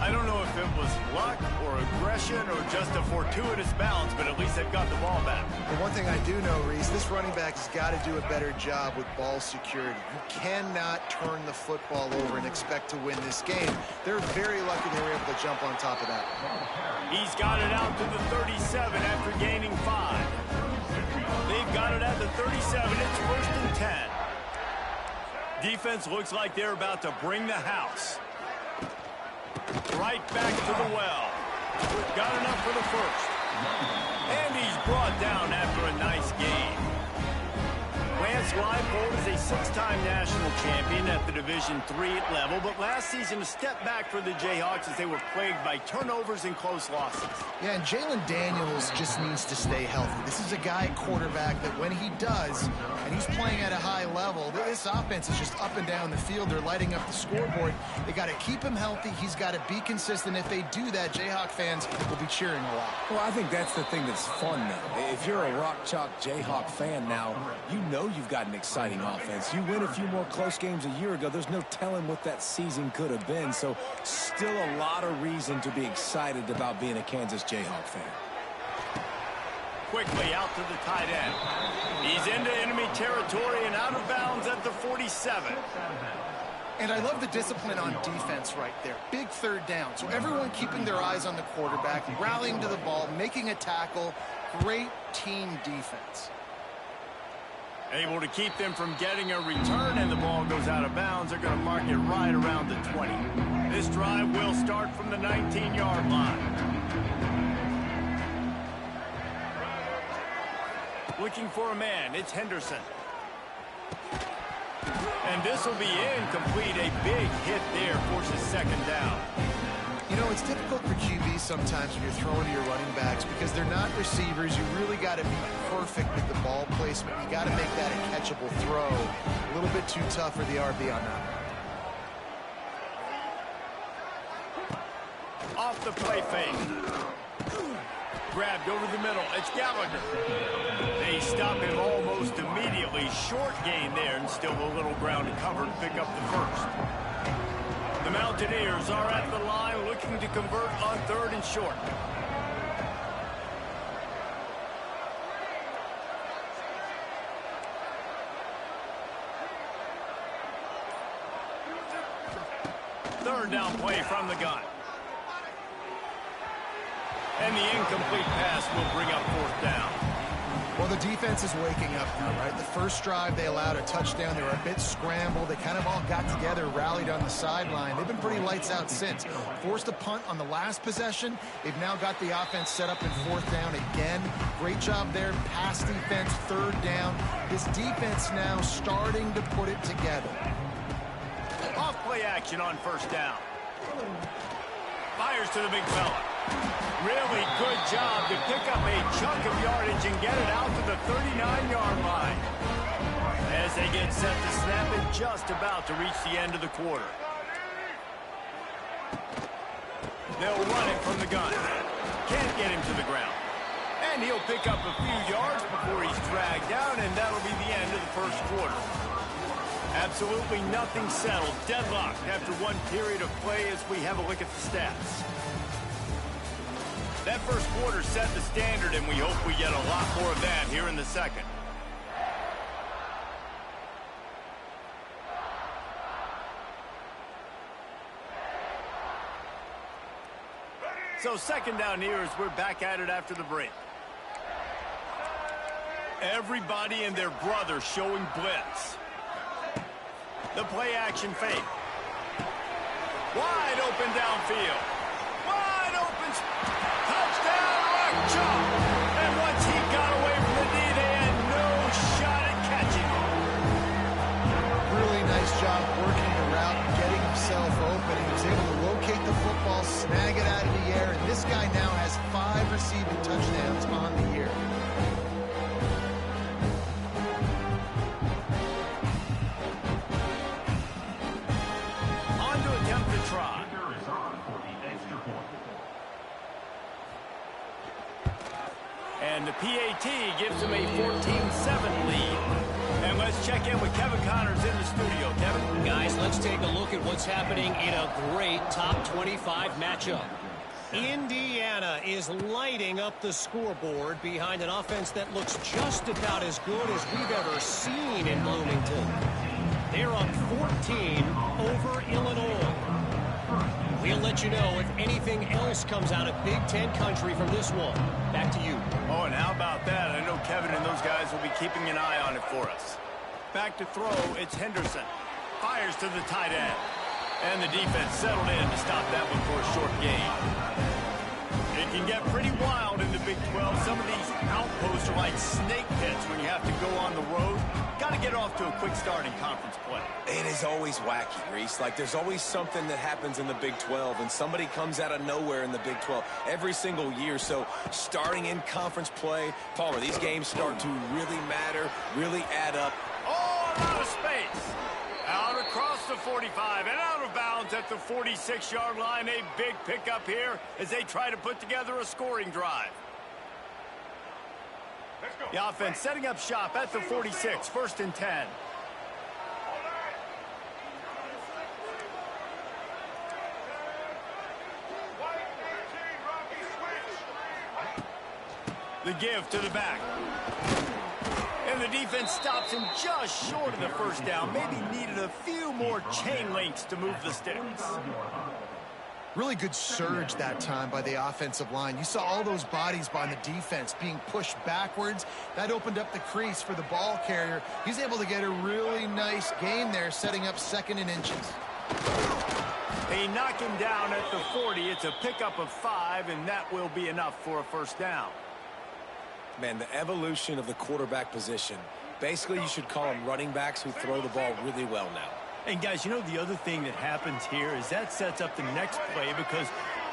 I don't know if it was luck or aggression or just a fortuitous bounce, but at least they've got the ball back. The one thing I do know, Reese, this running back has got to do a better job with ball security. You cannot turn the football over and expect to win this game. They're very lucky they were able to jump on top of that. He's got it out to the 37 after gaining 5. They've got it at the 37. It's 1st and 10. Defense looks like they're about to bring the house. Right back to the well. Got enough for the first. And he's brought down after a nice game. Lance Leipold is a six-time national champion at the Division III level, but last season a step back for the Jayhawks as they were plagued by turnovers and close losses. Yeah, and Jalen Daniels just needs to stay healthy. This is a guy at quarterback that when he does, and he's playing at a high level, this offense is just up and down the field. They're lighting up the scoreboard. They got to keep him healthy. He's got to be consistent. If they do that, Jayhawk fans will be cheering a lot. Well, I think that's the thing that's fun now. If you're a rock chalk Jayhawk fan now, you know you've got an exciting offense. You win a few more close games a year ago. There's no telling what that season could have been. So still a lot of reason to be excited about being a Kansas Jayhawk fan. Quickly out to the tight end. He's into enemy territory and out of bounds at the 47. And I love the discipline on defense right there. Big third down. So everyone keeping their eyes on the quarterback, rallying to the ball, making a tackle. Great team defense. Able to keep them from getting a return, and the ball goes out of bounds. They're going to mark it right around the 20. This drive will start from the 19-yard line. Looking for a man. It's Henderson. And this will be incomplete. A big hit there forces second down. You know, it's difficult for QBs sometimes when you're throwing to your running backs because they're not receivers. You really got to be perfect with the ball placement. You got to make that a catchable throw. A little bit too tough for the RB on that. Off the play fake. Grabbed over the middle. It's Gallagher. They stop him almost immediately. Short gain there, and still a little ground to cover to pick up the first. The Mountaineers are at the line looking to convert on third and short. Third down play from the gun. And the incomplete pass will bring up fourth down. Well, the defense is waking up now, right? The first drive, they allowed a touchdown. They were a bit scrambled. They kind of all got together, rallied on the sideline. They've been pretty lights out since. Forced a punt on the last possession. They've now got the offense set up in fourth down again. Great job there. Pass defense, third down. This defense now starting to put it together. Off play action on first down. Fires to the big fella. Really good job to pick up a chunk of yardage and get it out to the 39-yard line. As they get set to snap and just about to reach the end of the quarter. They'll run it from the gun. Can't get him to the ground. And he'll pick up a few yards before he's dragged down, and that'll be the end of the first quarter. Absolutely nothing settled. Deadlocked after one period of play as we have a look at the stats. That first quarter set the standard, and we hope we get a lot more of that here in the second. So second down here as we're back at it after the break. Everybody and their brother showing blitz. The play action fake. Wide open downfield. Wide open. Touchdown, Rock Chalk. And once he got away from the D, they had no shot at catching him. Really nice job working the route, getting himself open. He was able to locate the football, snag it out of the air, and this guy now has 5 receiving touchdowns on the year. On to attempt to try. And the PAT gives him a 14-7 lead. And let's check in with Kevin Connors in the studio. Kevin? Guys, let's take a look at what's happening in a great top 25 matchup. Indiana is lighting up the scoreboard behind an offense that looks just about as good as we've ever seen in Bloomington. They're up 14 over Illinois. We'll let you know if anything else comes out of Big Ten country from this one. Back to you. Oh, and how about that? I know Kevin and those guys will be keeping an eye on it for us. Back to throw, it's Henderson. Fires to the tight end. And the defense settled in to stop that one for a short gain. It can get pretty wild in the Big 12. Some of these outposts are like snake pits when you have to go on the road. Got to get off to a quick start in conference play. It is always wacky, Reese. Like, there's always something that happens in the Big 12, and somebody comes out of nowhere in the Big 12 every single year. So starting in conference play, Palmer, these games start to really matter, really add up. Oh, a lot of space. Out across the 45 and out of bounds at the 46-yard line. A big pickup here as they try to put together a scoring drive. The offense setting up shop at the 46, 1st and 10. The give to the back. And the defense stops him just short of the first down. Maybe needed a few more chain links to move the sticks. Really good surge that time by the offensive line. You saw all those bodies by the defense being pushed backwards. That opened up the crease for the ball carrier. He's able to get a really nice gain there, setting up 2nd and inches. They knock him down at the 40. It's a pickup of 5, and that will be enough for a first down. Man, the evolution of the quarterback position. Basically, you should call them running backs who throw the ball really well now. And guys, you know the other thing that happens here is that sets up the next play because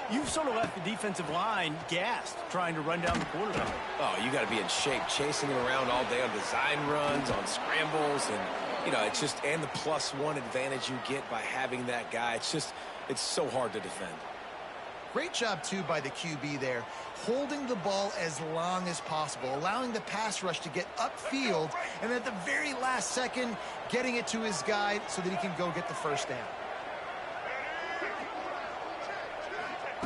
you've sort of left the defensive line gassed trying to run down the quarterback. Oh, you got to be in shape, chasing him around all day on design runs, on scrambles, and, you know, it's just, and the +1 advantage you get by having that guy. It's so hard to defend. Great job, too, by the QB there, holding the ball as long as possible, allowing the pass rush to get upfield, and at the very last second, getting it to his guy so that he can go get the first down.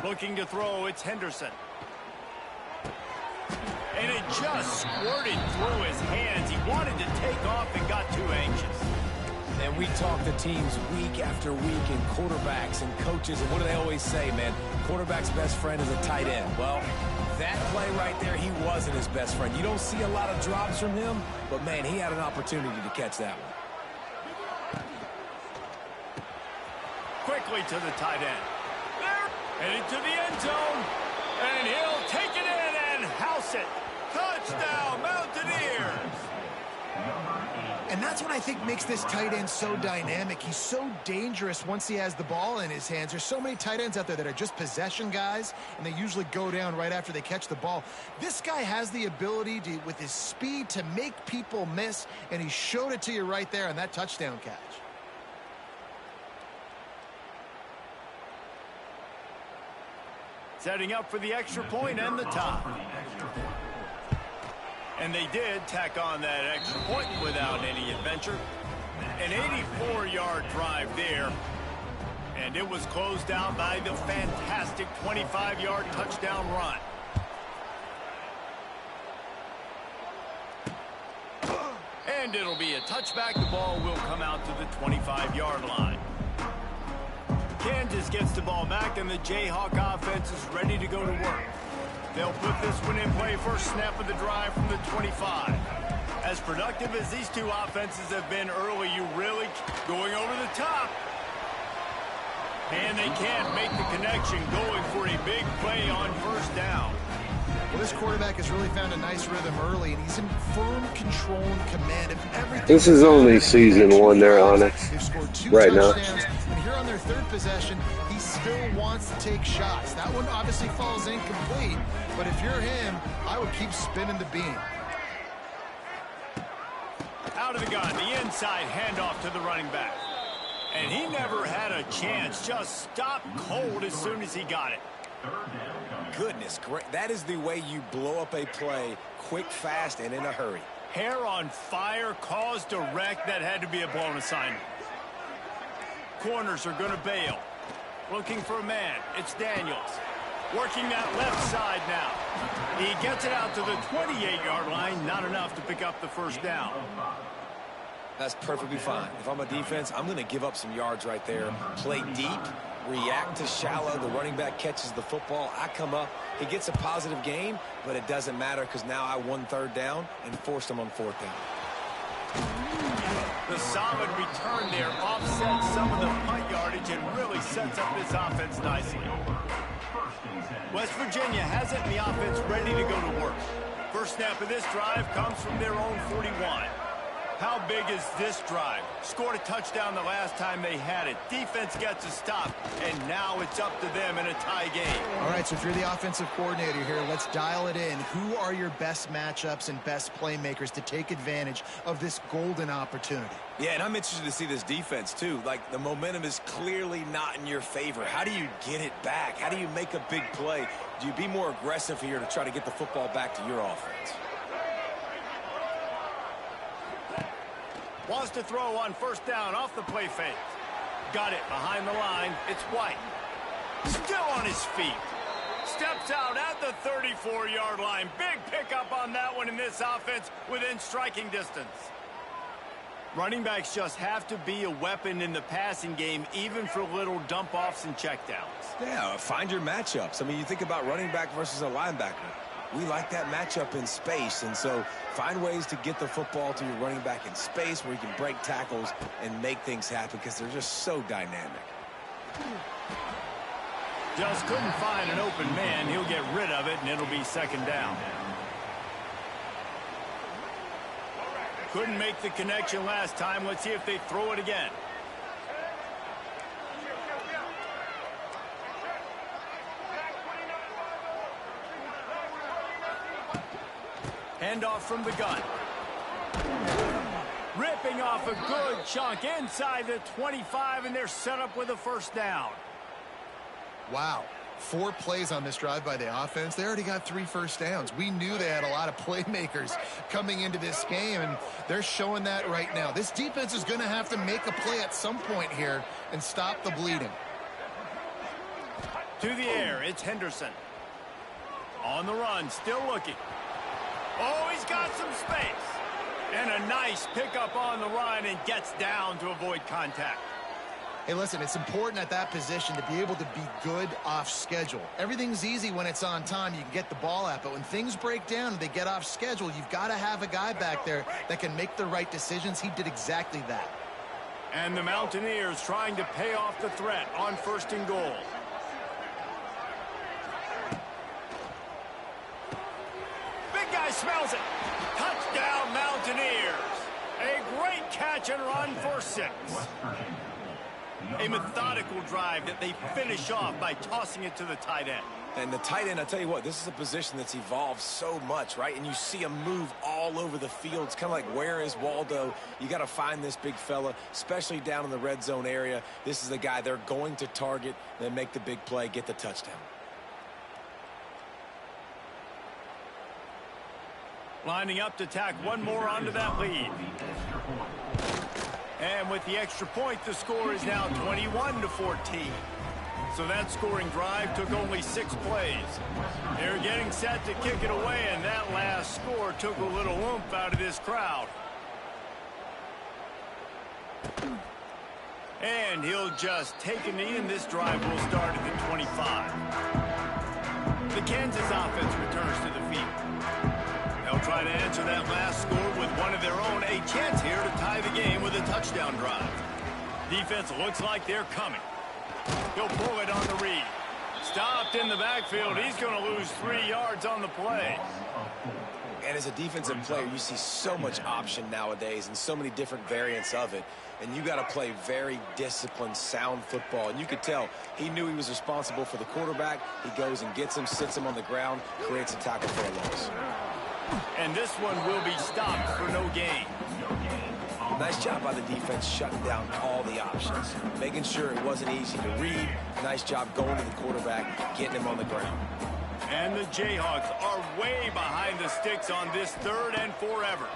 Looking to throw, it's Henderson. And it just squirted through his hands. He wanted to take off and got too anxious. And we talk to teams week after week and quarterbacks and coaches, and what do they always say, man? Quarterback's best friend is a tight end. Well, that play right there, he wasn't his best friend. You don't see a lot of drops from him, but, man, he had an opportunity to catch that one. Quickly to the tight end. Headed to the end zone. And he'll take it in and house it. Touchdown, Mountaineers. And that's what I think makes this tight end so dynamic. He's so dangerous once he has the ball in his hands. There's so many tight ends out there that are just possession guys, and they usually go down right after they catch the ball. This guy has the ability to, with his speed, to make people miss, and he showed it to you right there on that touchdown catch. Setting up for the extra point and the top. And they did tack on that extra point without any adventure. An 84-yard drive there. And it was closed out by the fantastic 25-yard touchdown run. And it'll be a touchback. The ball will come out to the 25-yard line. Kansas gets the ball back, and the Jayhawk offense is ready to go to work. They'll put this one in play first snap of the drive from the 25. As productive as these two offenses have been early, you really going over the top. And they can't make the connection, going for a big play on first down. Well, this quarterback has really found a nice rhythm early, and he's in firm control and command of everything. This is only season 1 there on it right now. And here on their 3rd possession, he still wants to take shots. That one obviously falls incomplete, but if you're him, I would keep spinning the beam. Out of the gun, the inside handoff to the running back. And he never had a chance, just stopped cold as soon as he got it. Goodness, great. That is the way you blow up a play quick, fast, and in a hurry. Hair on fire, caused a wreck. That had to be a blown assignment. Corners are going to bail. Looking for a man. It's Daniels. Working that left side now. He gets it out to the 28-yard line. Not enough to pick up the first down. That's perfectly fine. If I'm a defense, I'm going to give up some yards right there. Play deep, react to shallow. The running back catches the football. I come up. He gets a positive gain, but it doesn't matter because now I won 3rd down and forced him on 4th down. The solid return there offsets some of the punt yardage and really sets up this offense nicely. West Virginia has it in the offense ready to go to work. First snap of this drive comes from their own 41. How big is this drive? Scored a touchdown the last time they had it. Defense gets a stop, and now it's up to them in a tie game. All right, so if you're the offensive coordinator here, let's dial it in. Who are your best matchups and best playmakers to take advantage of this golden opportunity? Yeah, and I'm interested to see this defense, too. Like, the momentum is clearly not in your favor. How do you get it back? How do you make a big play? Do you be more aggressive here to try to get the football back to your offense? Wants to throw on first down off the play fake. Got it behind the line. It's White. Still on his feet. Steps out at the 34-yard line. Big pickup on that one in this offense within striking distance. Running backs just have to be a weapon in the passing game, even for little dump-offs and checkdowns. Yeah, find your matchups. I mean, you think about running back versus a linebacker. We like that matchup in space, and so find ways to get the football to your running back in space where you can break tackles and make things happen because they're just so dynamic. Just couldn't find an open man. He'll get rid of it, and it'll be second down. Couldn't make the connection last time. Let's see if they throw it again. Handoff from the gun. Ripping off a good chunk inside the 25, and they're set up with a first down. Wow. 4 plays on this drive by the offense. They already got 3 first downs. We knew they had a lot of playmakers coming into this game, and they're showing that right now. This defense is going to have to make a play at some point here and stop the bleeding. To the air, it's Henderson. On the run, still looking. Oh, he's got some space. And a nice pickup on the run and gets down to avoid contact. Hey, listen, it's important at that position to be able to be good off schedule. Everything's easy when it's on time. You can get the ball out. But when things break down and they get off schedule, you've got to have a guy back there that can make the right decisions. He did exactly that. And the Mountaineers trying to pay off the threat on first and goal. Big guy smells it. Touchdown, Mountaineers. A great catch and run for 6. A methodical drive that they finish off by tossing it to the tight end. And the tight end, I tell you what, this is a position that's evolved so much, right? And you see him move all over the field. It's kind of like, where is Waldo? You got to find this big fella, especially down in the red zone area. This is the guy they're going to target, then make the big play, get the touchdown. Lining up to tack one more onto that lead. And with the extra point, the score is now 21-14. So that scoring drive took only 6 plays. They're getting set to kick it away, and that last score took a little oomph out of this crowd. And he'll just take a knee, and this drive will start at the 25. The Kansas offense returns to the field. They'll try to answer that last score with one of their own. A chance here to tie the game with a touchdown drive. Defense looks like they're coming. He'll pull it on the read. Stopped in the backfield. He's going to lose 3 yards on the play. And as a defensive player, you see so much option nowadays and so many different variants of it. And you got to play very disciplined, sound football. And you could tell he knew he was responsible for the quarterback. He goes and gets him, sits him on the ground, creates a tackle for a loss. And this one will be stopped for no gain. Nice job by the defense shutting down all the options, making sure it wasn't easy to read. Nice job going to the quarterback, getting him on the ground. And the Jayhawks are way behind the sticks on this 3rd and forever.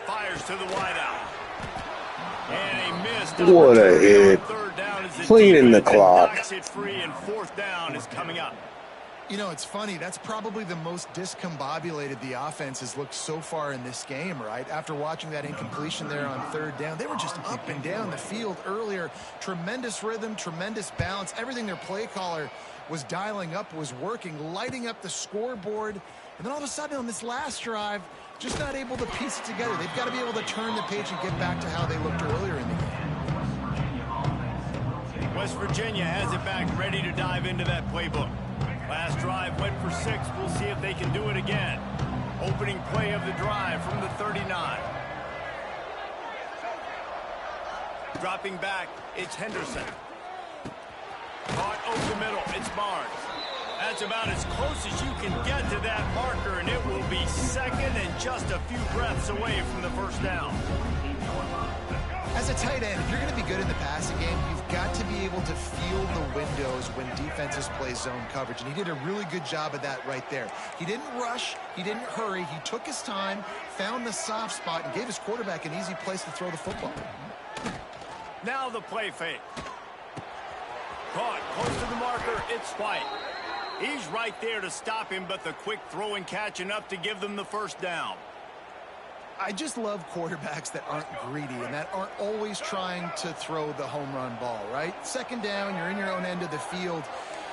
Fires to the wideout. And a missed. What a hit. Third down as Cleaning the defense clock. knocks it free, and 4th down is coming up. You know, it's funny. That's probably the most discombobulated the offense has looked so far in this game, right? After watching that incompletion there on third down, they were just up and down the field earlier. Tremendous rhythm, tremendous balance. Everything their play caller was dialing up was working, lighting up the scoreboard. And then all of a sudden on this last drive, just not able to piece it together. They've got to be able to turn the page and get back to how they looked earlier in the game. West Virginia has it back, ready to dive into that playbook. Last drive went for 6. We'll see if they can do it again. Opening play of the drive from the 39. Dropping back, it's Henderson. Caught over the middle, it's Barnes. That's about as close as you can get to that marker, and it will be second and just a few breaths away from the first down. As a tight end, if you're going to be good in the passing game, you've got to be able to feel the windows when defenses play zone coverage. And he did a really good job of that right there. He didn't rush. He didn't hurry. He took his time, found the soft spot, and gave his quarterback an easy place to throw the football. Now the play fake. Caught close to the marker. It's White. He's right there to stop him, but the quick throw and catch enough to give them the first down. I just love quarterbacks that aren't greedy and that aren't always trying to throw the home run ball, right? Second down, you're in your own end of the field.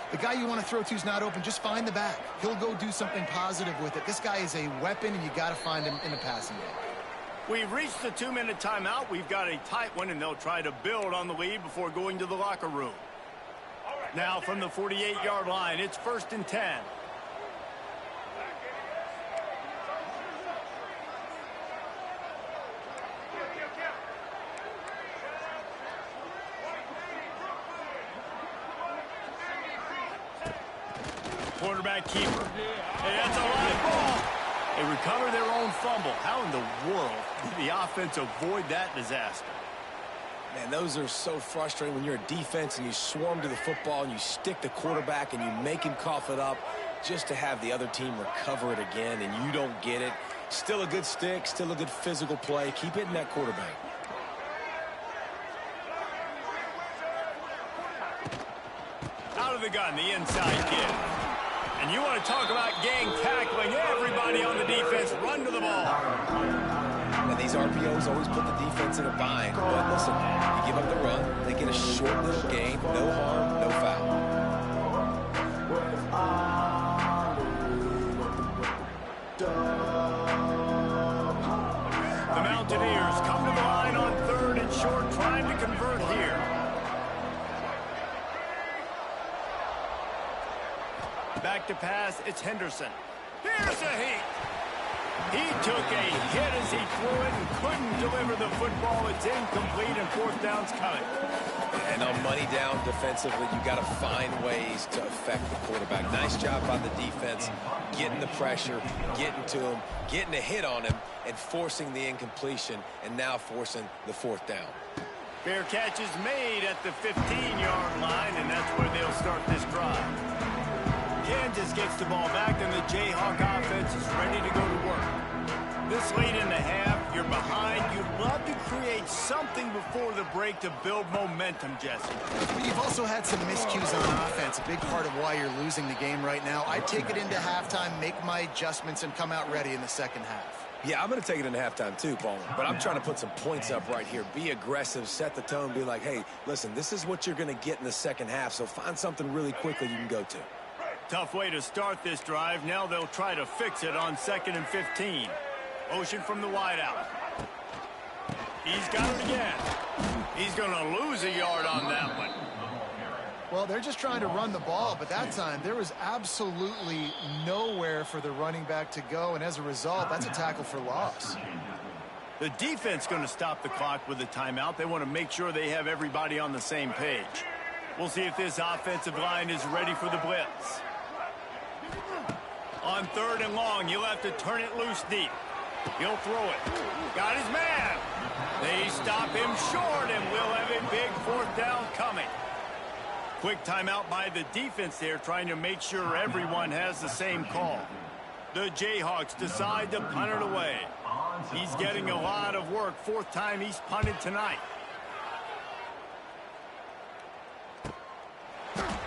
The guy you want to throw to is not open. Just find the back. He'll go do something positive with it. This guy is a weapon, and you got to find him in the passing game. We've reached the 2-minute timeout. We've got a tight one, and they'll try to build on the lead before going to the locker room. Now from the 48-yard line, it's 1st and 10. Quarterback keeper. Hey, that's a live ball. They recover their own fumble. How in the world did the offense avoid that disaster? Man, those are so frustrating when you're a defense and you swarm to the football and you stick the quarterback and you make him cough it up just to have the other team recover it again and you don't get it. Still a good stick, still a good physical play. Keep hitting that quarterback. Out of the gun, the inside kid. And you want to talk about gang tackling. Everybody on the defense run to the ball. And these RPOs always put the defense in a bind. But listen, you give up the run, they get a short little gain, no harm, no foul. The Mountaineers come to the line on 3rd and short, trying to convert here. Back to pass, it's Henderson. Here's a heat. He took a hit as he threw it and couldn't deliver the football. It's incomplete and 4th down's coming. And on money down defensively, you got to find ways to affect the quarterback. Nice job by the defense, getting the pressure, getting to him, getting a hit on him, and forcing the incompletion, and now forcing the 4th down. Fair catch is made at the 15-yard line, and that's where they'll start this drive. Kansas gets the ball back, and the Jayhawk offense is ready to go to work. This late in the half, you're behind. You'd love to create something before the break to build momentum, Jesse. But you've also had some miscues on offense, a big part of why you're losing the game right now. I'd take it into halftime, make my adjustments, and come out ready in the second half. Yeah, I'm going to take it into halftime too, Paul. But I'm trying to put some points up right here. Be aggressive, set the tone, be like, hey, listen, this is what you're going to get in the second half, so find something really quickly you can go to. Tough way to start this drive. Now they'll try to fix it on 2nd and 15. Motion from the wideout. He's got it again. He's going to lose a yard on that one. Well, they're just trying to run the ball, but that time there was absolutely nowhere for the running back to go, and as a result, that's a tackle for loss. The defense going to stop the clock with a timeout. They want to make sure they have everybody on the same page. We'll see if this offensive line is ready for the blitz. On 3rd and long, you'll have to turn it loose deep. He'll throw it. Got his man. They stop him short, and we'll have a big 4th down coming. Quick timeout by the defense there, trying to make sure everyone has the same call. The Jayhawks decide to punt it away. He's getting a lot of work. 4th time he's punted tonight.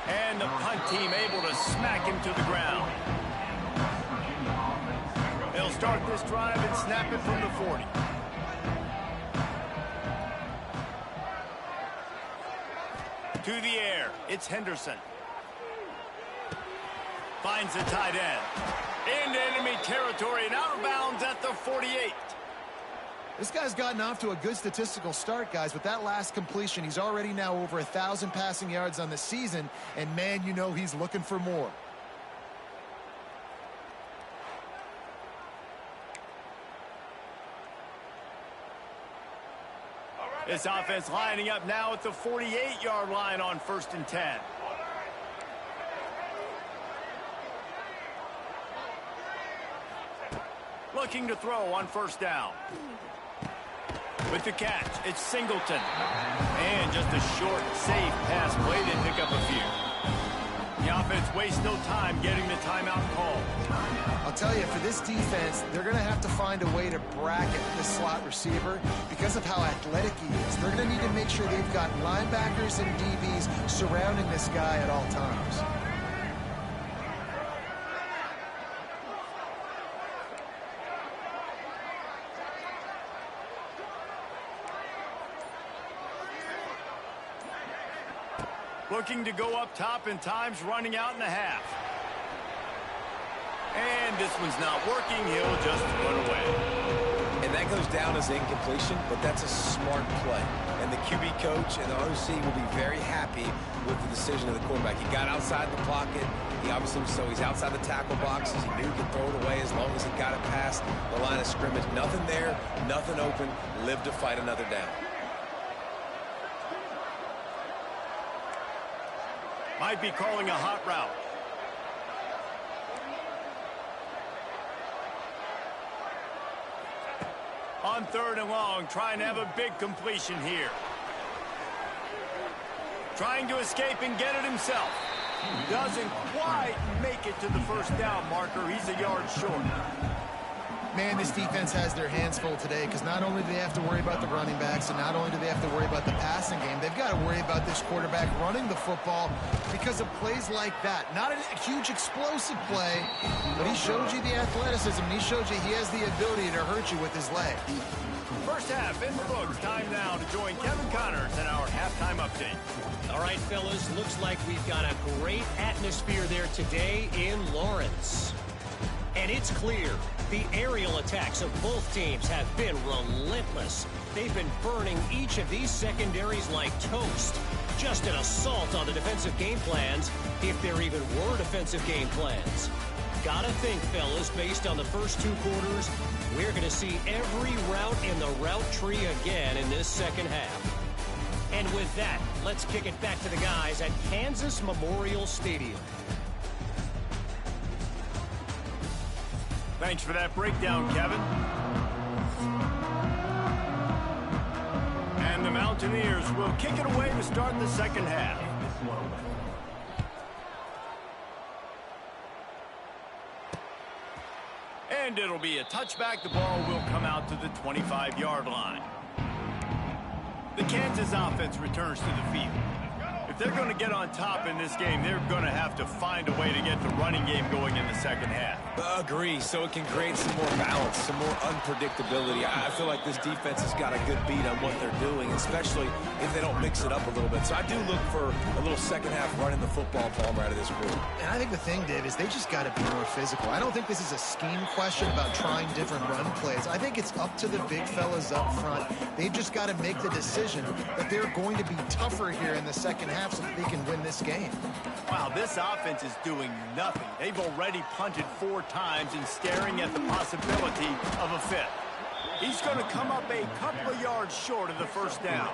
And the punt team able to smack him to the ground. They'll start this drive and snap it from the 40. To the air, it's Henderson. Finds the tight end. Into enemy territory and out of bounds at the 48. This guy's gotten off to a good statistical start, guys. With that last completion, he's already now over 1,000 passing yards on the season. And, man, you know he's looking for more. This offense lining up now at the 48-yard line on 1st and 10. Looking to throw on 1st down. With the catch, it's Singleton. And just a short, safe pass play to pick up a few. The offense wastes no time getting the timeout call. I'll tell you, for this defense, they're going to have to find a way to bracket this slot receiver because of how athletic he is. They're going to need to make sure they've got linebackers and DBs surrounding this guy at all times. Looking to go up top, and time's running out in the half. And this one's not working. He'll just run away. And that goes down as incompletion, but that's a smart play. And the QB coach and the OC will be very happy with the decision of the quarterback. He got outside the pocket. He obviously, so he's outside the tackle boxes. He knew he could throw it away as long as he got it past the line of scrimmage. Nothing there, nothing open. Live to fight another down. Might be calling a hot route. On 3rd and long, trying to have a big completion here. Trying to escape and get it himself. Doesn't quite make it to the 1st down marker. He's a yard short. Man, this defense has their hands full today because not only do they have to worry about the running backs and not only do they have to worry about the passing game, they've got to worry about this quarterback running the football because of plays like that. Not a huge explosive play, but he showed you the athleticism. And he showed you he has the ability to hurt you with his leg. First half in the books. Time now to join Kevin Connors in our halftime update. All right, fellas, looks like we've got a great atmosphere there today in Lawrence. And it's clear the aerial attacks of both teams have been relentless. They've been burning each of these secondaries like toast. Just an assault on the defensive game plans, if there even were defensive game plans. Gotta think, fellas, based on the first 2 quarters, we're going to see every route in the route tree again in this second half. And with that, let's kick it back to the guys at Kansas Memorial Stadium. Thanks for that breakdown, Kevin. And the Mountaineers will kick it away to start the second half. And it'll be a touchback. The ball will come out to the 25-yard line. The Kansas offense returns to the field. If they're going to get on top in this game, they're going to have to find a way to get the running game going in the second half. Agree, so it can create some more balance, some more unpredictability. I feel like this defense has got a good beat on what they're doing, especially if they don't mix it up a little bit. So I do look for a little second half running the football Palmer out of this group. And I think the thing, Dave, is they just got to be more physical. I don't think this is a scheme question about trying different run plays. I think it's up to the big fellas up front. They've just got to make the decision that they're going to be tougher here in the second half so that they can win this game. Wow, this offense is doing nothing. They've already punted 4 times and staring at the possibility of a 5th. He's going to come up a couple of yards short of the 1st down.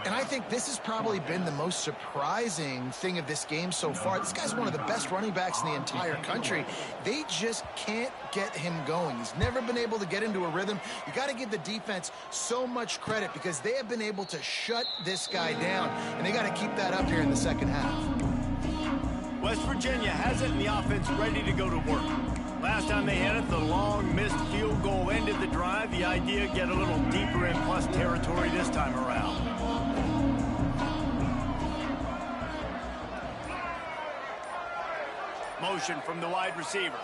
And I think this has probably been the most surprising thing of this game so far. This guy's one of the best running backs in the entire country. They just can't get him going. He's never been able to get into a rhythm. You got to give the defense so much credit because they have been able to shut this guy down, and they got to keep that up here in the second half. West Virginia has it, and the offense ready to go to work. Last time they had it, the long missed field goal ended the drive. The idea, get a little deeper in plus territory this time around. motion from the wide receiver.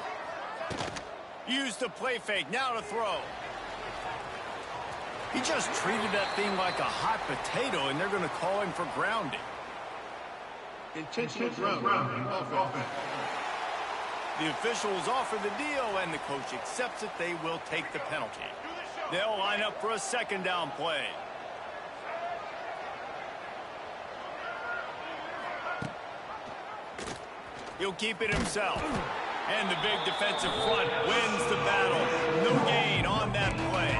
Use the play fake, now to throw. He just treated that thing like a hot potato, and they're going to call him for grounding. Intentional grounding. Offense. The officials offer the deal, and the coach accepts it. They will take the penalty. They'll line up for a second down play. He'll keep it himself. And the big defensive front wins the battle. No gain on that play.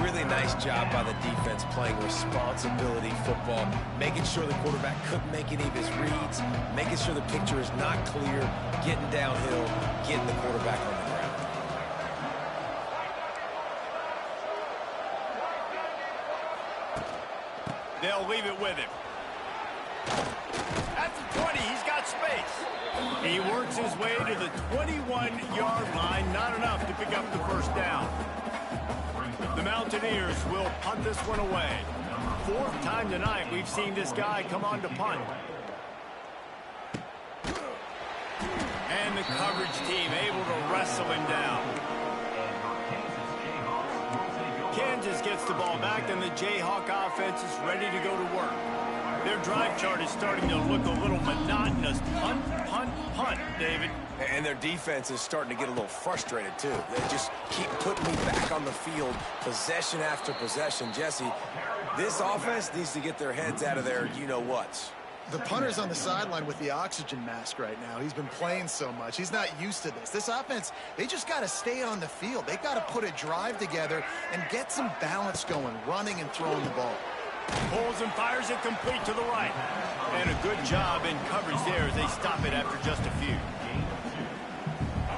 Really nice job by the defense playing responsibility football, making sure the quarterback couldn't make any of his reads, making sure the picture is not clear, getting downhill, getting the quarterback on the ground. They'll leave it with him. At the 20, he's got space. He works his way to the 21-yard line. Not enough to pick up the first down. The Mountaineers will punt this one away. Fourth time tonight we've seen this guy come on to punt. And the coverage team able to wrestle him down. Kansas gets the ball back, and the Jayhawk offense is ready to go to work. Their drive chart is starting to look a little monotonous. Punt, punt, punt, David. And their defense is starting to get a little frustrated, too. They just keep putting me back on the field, possession after possession. Jesse, this offense needs to get their heads out of their you-know-whats. The punter's on the sideline with the oxygen mask right now. He's been playing so much. He's not used to this. This offense, they just got to stay on the field. They got to put a drive together and get some balance going, running and throwing the ball. Pulls and fires it complete to the right. And a good job in coverage there as they stop it after just a few.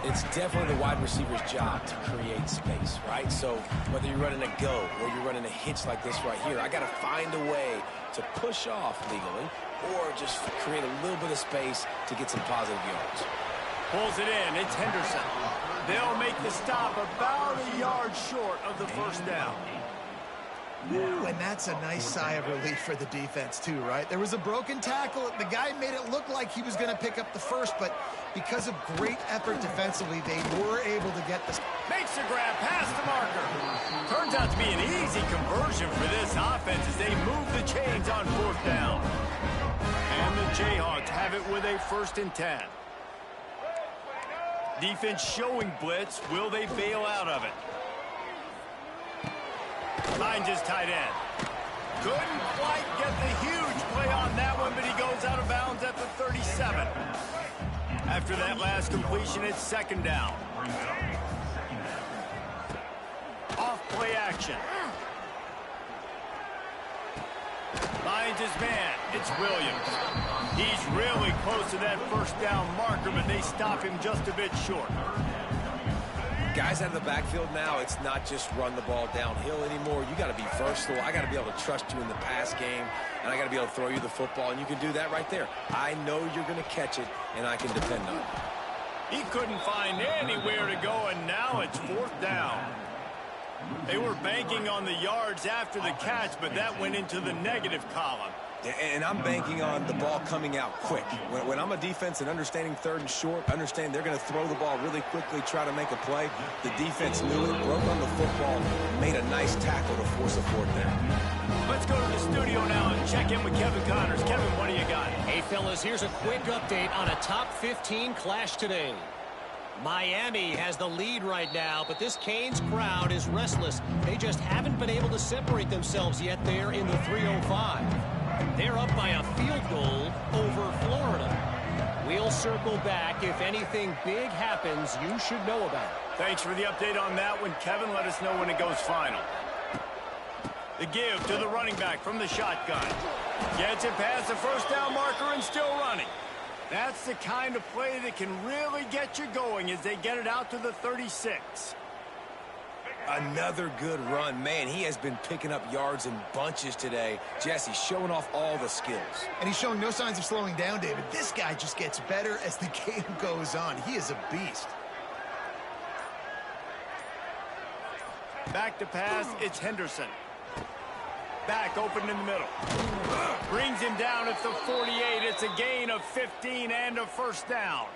It's definitely the wide receiver's job to create space, right? So whether you're running a go or you're running a hitch like this right here, I got to find a way to push off legally or just create a little bit of space to get some positive yards. Pulls it in. It's Henderson. They'll make the stop about a yard short of the first down. Ooh, and that's a nice sigh of relief for the defense, too, right? There was a broken tackle. The guy made it look like he was going to pick up the first, but because of great effort defensively, they were able to get this. Makes the grab past the marker. Turns out to be an easy conversion for this offense as they move the chains on fourth down. And the Jayhawks have it with a 1st and 10. Defense showing blitz. Will they bail out of it? Finds his tight end. Couldn't quite get the huge play on that one, but he goes out of bounds at the 37. After that last completion, it's 2nd down. Off play action. Finds his man. It's Williams. He's really close to that 1st down marker, but they stop him just a bit short. Guys out of the backfield now, it's not just run the ball downhill anymore. You got to be versatile. I got to be able to trust you in the pass game, and I got to be able to throw you the football, and you can do that right there. I know you're going to catch it, and I can depend on it. He couldn't find anywhere to go, and now it's 4th down. They were banking on the yards after the catch, but that went into the negative column. And I'm banking on the ball coming out quick. When I'm a defense and understanding 3rd and short, understand they're going to throw the ball really quickly, try to make a play. The defense knew it, broke on the football, made a nice tackle to force a 4th down. Let's go to the studio now and check in with Kevin Connors. Kevin, what do you got? Hey, fellas, here's a quick update on a top 15 clash today. Miami has the lead right now, but this Canes crowd is restless. They just haven't been able to separate themselves yet there in the 305. They're up by a field goal over Florida. We'll circle back. If anything big happens, you should know about it. Thanks for the update on that one, Kevin. Let us know when it goes final. The give to the running back from the shotgun. Gets it past the 1st down marker and still running. That's the kind of play that can really get you going as they get it out to the 36. Another good run. Man, he has been picking up yards in bunches today. Jesse showing off all the skills. And he's showing no signs of slowing down, David. This guy just gets better as the game goes on. He is a beast. Back to pass, it's Henderson. Back open in the middle. Brings him down at the 48. It's a gain of 15 and a 1st down.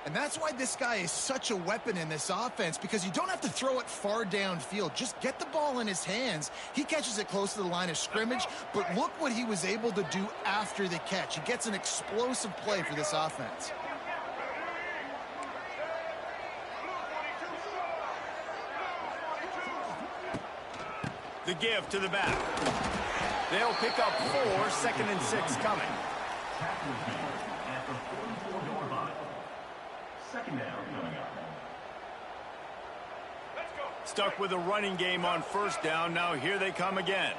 And that's why this guy is such a weapon in this offense, because you don't have to throw it far downfield. Just get the ball in his hands. He catches it close to the line of scrimmage, but look what he was able to do after the catch. He gets an explosive play for this offense. The give to the back. They'll pick up 4, 2nd and 6 coming. At the 44-yard line. Second down coming up. Stuck with a running game on first down. Now here they come again.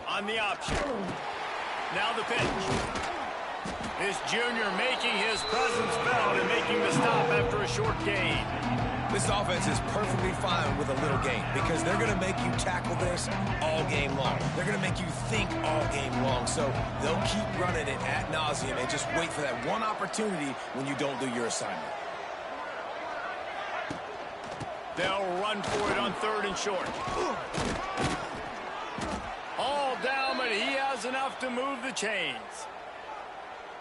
On the option. Now the pitch. This junior making his presence felt and making the stop after a short gain. This offense is perfectly fine with a little gain because they're going to make you tackle this all game long. They're going to make you think all game long. So they'll keep running it ad nauseum and just wait for that one opportunity when you don't do your assignment. They'll run for it on 3rd and short. All down, but he has enough to move the chains.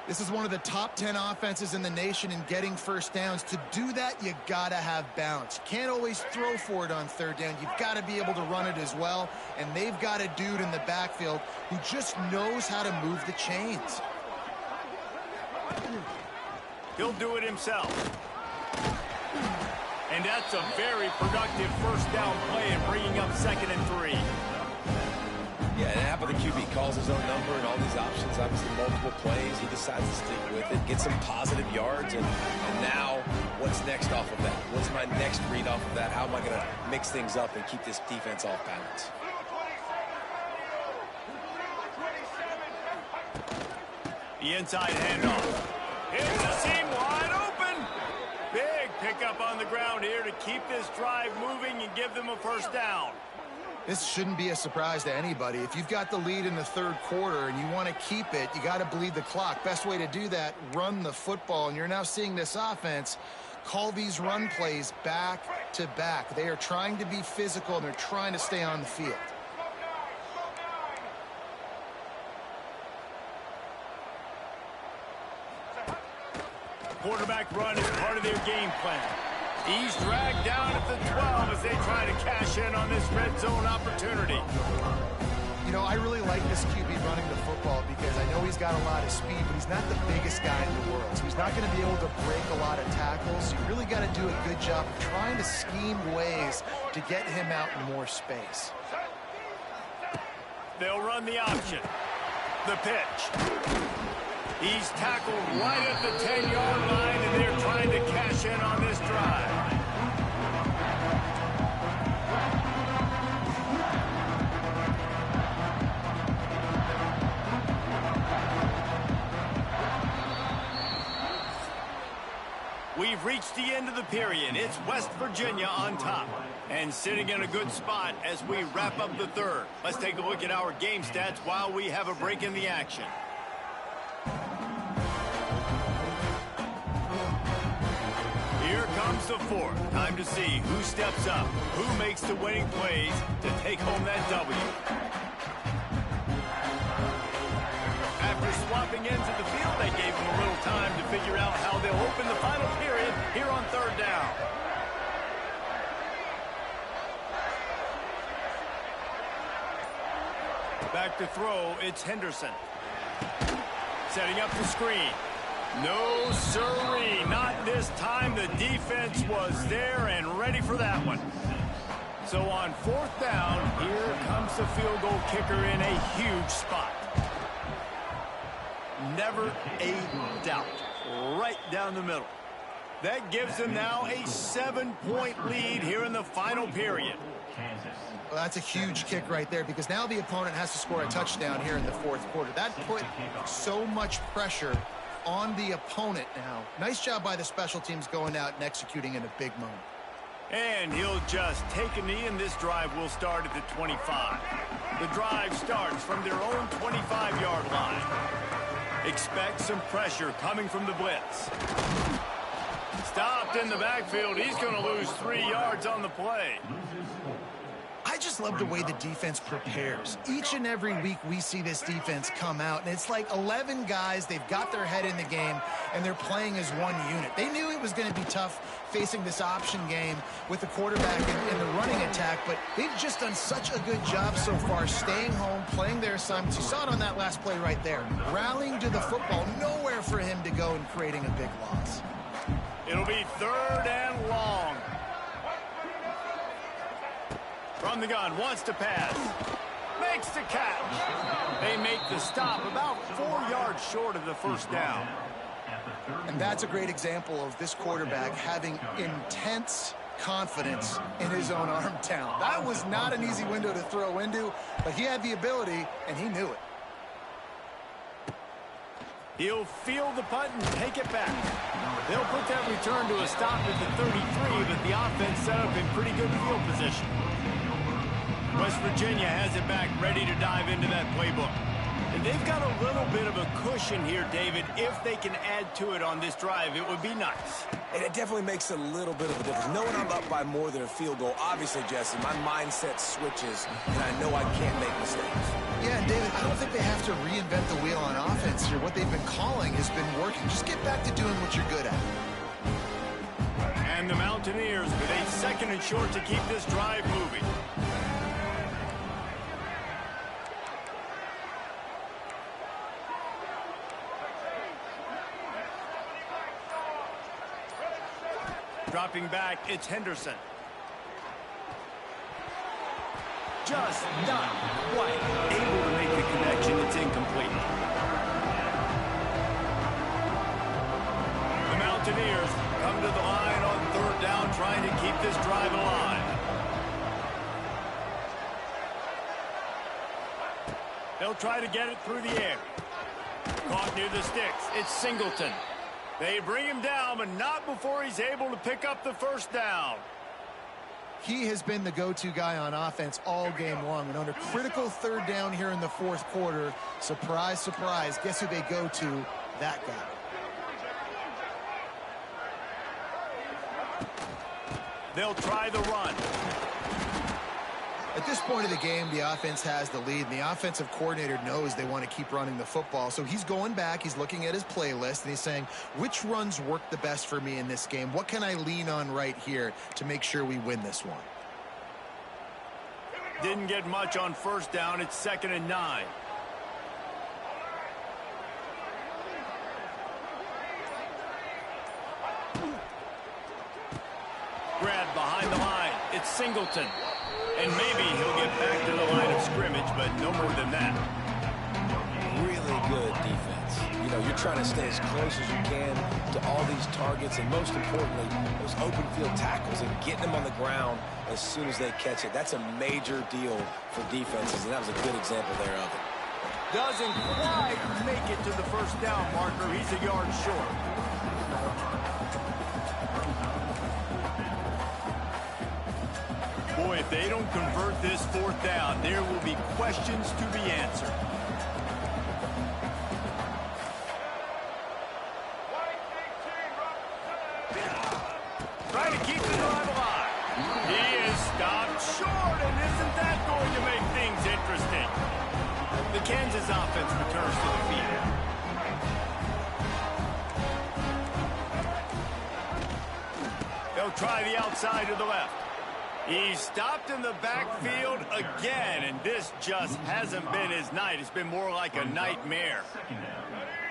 This is one of the top 10 offenses in the nation in getting first downs. To do that, you got to have balance. You can't always throw for it on 3rd down. You've got to be able to run it as well. And they've got a dude in the backfield who just knows how to move the chains. He'll do it himself. And that's a very productive first down play in bringing up 2nd and 3. Yeah, and half of the QB calls his own number and all these options, obviously multiple plays. He decides to stick with it, get some positive yards, and now what's next off of that? What's my next read off of that? How am I going to mix things up and keep this defense off balance? The inside handoff. Here's the seam wide open. Big pickup on the ground here to keep this drive moving and give them a first down. This shouldn't be a surprise to anybody. If you've got the lead in the 3rd quarter and you want to keep it, you got to bleed the clock. Best way to do that, run the football. And you're now seeing this offense call these run plays back to back. They are trying to be physical and they're trying to stay on the field. Quarterback run is part of their game plan. He's dragged down at the 12 as they try to cash in on this red zone opportunity. You know, I really like this QB running the football because I know he's got a lot of speed, but he's not the biggest guy in the world. So he's not going to be able to break a lot of tackles. So you really got to do a good job of trying to scheme ways to get him out in more space. They'll run the option. The pitch. He's tackled right at the 10-yard line, and they're trying to cash in on this drive. We've reached the end of the period. It's West Virginia on top and sitting in a good spot as we wrap up the 3rd. Let's take a look at our game stats while we have a break in the action. Here comes the 4th. Time to see who steps up, who makes the winning plays to take home that W. After swapping ends of the field, they gave them a little time to figure out how they'll open the final period here on 3rd down. Back to throw, it's Henderson. Setting up the screen. No, sirree, not this time. The defense was there and ready for that one. So on 4th down, here comes the field goal kicker in a huge spot. Never a doubt. Right down the middle. That gives them now a 7-point lead here in the final period. Well, that's a huge kick right there because now the opponent has to score a touchdown here in the 4th quarter. That put so much pressure on the opponent now. Nice job by the special teams going out and executing in a big moment. And he'll just take a knee, and this drive will start at the 25. The drive starts from their own 25-yard line. Expect some pressure coming from the blitz. Stopped in the backfield. He's going to lose 3 yards on the play. I just love the way the defense prepares. Each and every week we see this defense come out, and it's like 11 guys. They've got their head in the game, and they're playing as one unit. They knew it was going to be tough facing this option game with the quarterback in the running attack, but they've just done such a good job so far staying home, playing their assignments. You saw it on that last play right there. Rallying to the football, nowhere for him to go and creating a big loss. It'll be 3rd and long. From the gun, wants to pass. Makes the catch. They make the stop about 4 yards short of the first down. And that's a great example of this quarterback having intense confidence in his own arm talent. That was not an easy window to throw into, but he had the ability, and he knew it. He'll field the punt and take it back. They'll put that return to a stop at the 33, but the offense set up in pretty good field position. West Virginia has it back, ready to dive into that playbook. And they've got a little bit of a cushion here, David. If they can add to it on this drive, it would be nice. And it definitely makes a little bit of a difference. Knowing I'm up by more than a field goal, obviously, Jesse, my mindset switches, and I know I can't make mistakes. Yeah, and David, I don't think they have to reinvent the wheel on offense here. What they've been calling has been working. Just get back to doing what you're good at. And the Mountaineers with a 2nd and short to keep this drive moving. Dropping back, it's Henderson. Just not quite able to make the connection. It's incomplete. The Mountaineers come to the line on 3rd down, trying to keep this drive alive. They'll try to get it through the air. Caught near the sticks. It's Singleton. They bring him down, but not before he's able to pick up the first down. He has been the go-to guy on offense all game long. And under critical 3rd down here in the 4th quarter, surprise, surprise, guess who they go to? That guy. They'll try the run. At this point of the game, the offense has the lead, and the offensive coordinator knows they want to keep running the football. So he's going back, he's looking at his playlist, and he's saying, which runs work the best for me in this game? What can I lean on right here to make sure we win this one? Didn't get much on 1st down. It's 2nd and 9. Grab behind the line. It's Singleton. And maybe he'll get back to the line of scrimmage, but no more than that. Really good defense. You know, you're trying to stay as close as you can to all these targets, and most importantly, those open field tackles and getting them on the ground as soon as they catch it. That's a major deal for defenses, and that was a good example there of it. Doesn't quite make it to the first down marker. He's a yard short. Boy, if they don't convert this 4th down, there will be questions to be answered. Trying to keep the drive alive. He is stopped short, and isn't that going to make things interesting? The Kansas offense returns to the field. They'll try the outside to the left. He's stopped in the backfield again, and this just hasn't been his night. It's been more like a nightmare.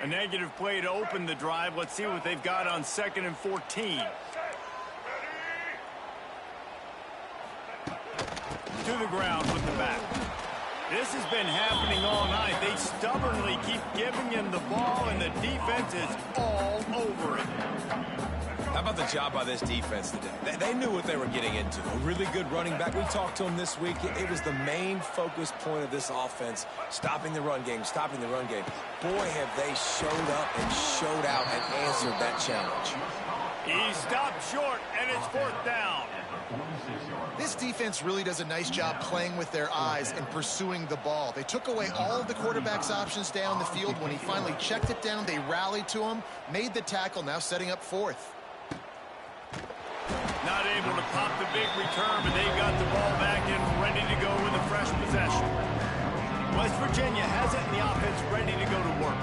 A negative play to open the drive. Let's see what they've got on 2nd and 14. To the ground with the back. This has been happening all night. They stubbornly keep giving him the ball, and the defense is all over it. How about the job by this defense today? They knew what they were getting into. A really good running back. We talked to him this week. It was the main focus point of this offense, stopping the run game, stopping the run game. Boy, have they showed up and showed out and answered that challenge. He stopped short, and it's 4th down. This defense really does a nice job playing with their eyes and pursuing the ball. They took away all of the quarterback's options down the field. When he finally checked it down, they rallied to him, made the tackle, now setting up 4th. Not able to pop the big return, but they've got the ball back and ready to go with a fresh possession. West Virginia has it in the offense ready to go to work.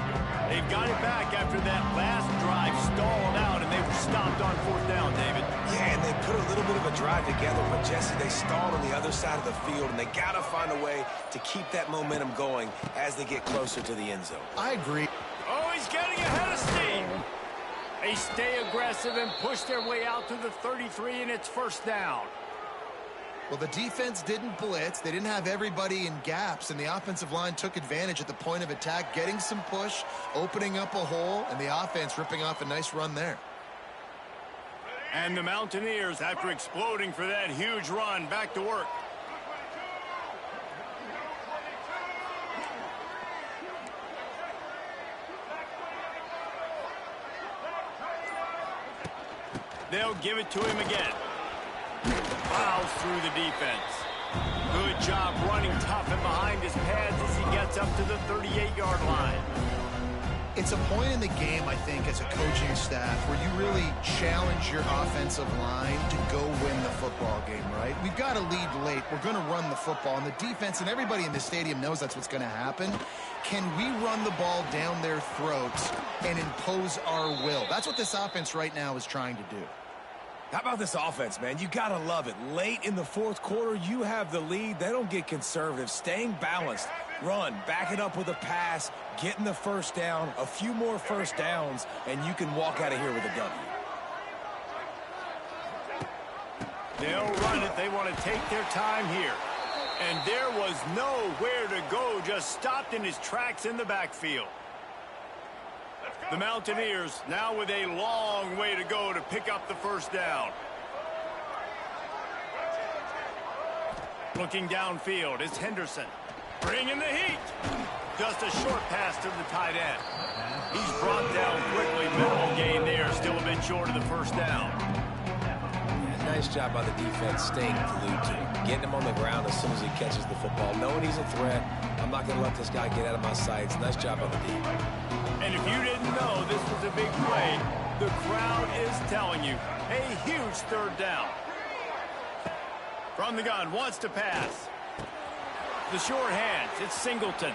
They've got it back after that last drive stalled out, and they were stopped on 4th down, David. Yeah, and they put a little bit of a drive together, but Jesse, they stalled on the other side of the field, and they got to find a way to keep that momentum going as they get closer to the end zone. I agree. Oh, he's getting ahead of steam. They stay aggressive and push their way out to the 33, and it's 1st down. Well, the defense didn't blitz. They didn't have everybody in gaps, and the offensive line took advantage at the point of attack, getting some push, opening up a hole, and the offense ripping off a nice run there. And the Mountaineers, after exploding for that huge run, back to work. They'll give it to him again. Plows through the defense. Good job running tough and behind his pads as he gets up to the 38-yard line. It's a point in the game, I think, as a coaching staff where you really challenge your offensive line to go win the football game, right? We've got to lead late. We're going to run the football. And the defense and everybody in the stadium knows that's what's going to happen. Can we run the ball down their throats and impose our will? That's what this offense right now is trying to do. How about this offense, man? You got to love it. Late in the 4th quarter, you have the lead. They don't get conservative. Staying balanced. Run, back it up with a pass, getting the 1st down, a few more 1st downs, and you can walk out of here with a W. They'll run it. They want to take their time here. And there was nowhere to go, just stopped in his tracks in the backfield. The Mountaineers now with a long way to go to pick up the 1st down. Looking downfield, it's Henderson. Bringing the heat. Just a short pass to the tight end. He's brought down quickly. Minimal gain there. Still a bit short of the 1st down. Yeah, nice job by the defense staying glued to him. Getting him on the ground as soon as he catches the football. Knowing he's a threat. I'm not going to let this guy get out of my sights. Nice job by the D. And if you didn't know this was a big play, the crowd is telling you. A huge 3rd down. From the gun, wants to pass. The short hands, it's Singleton.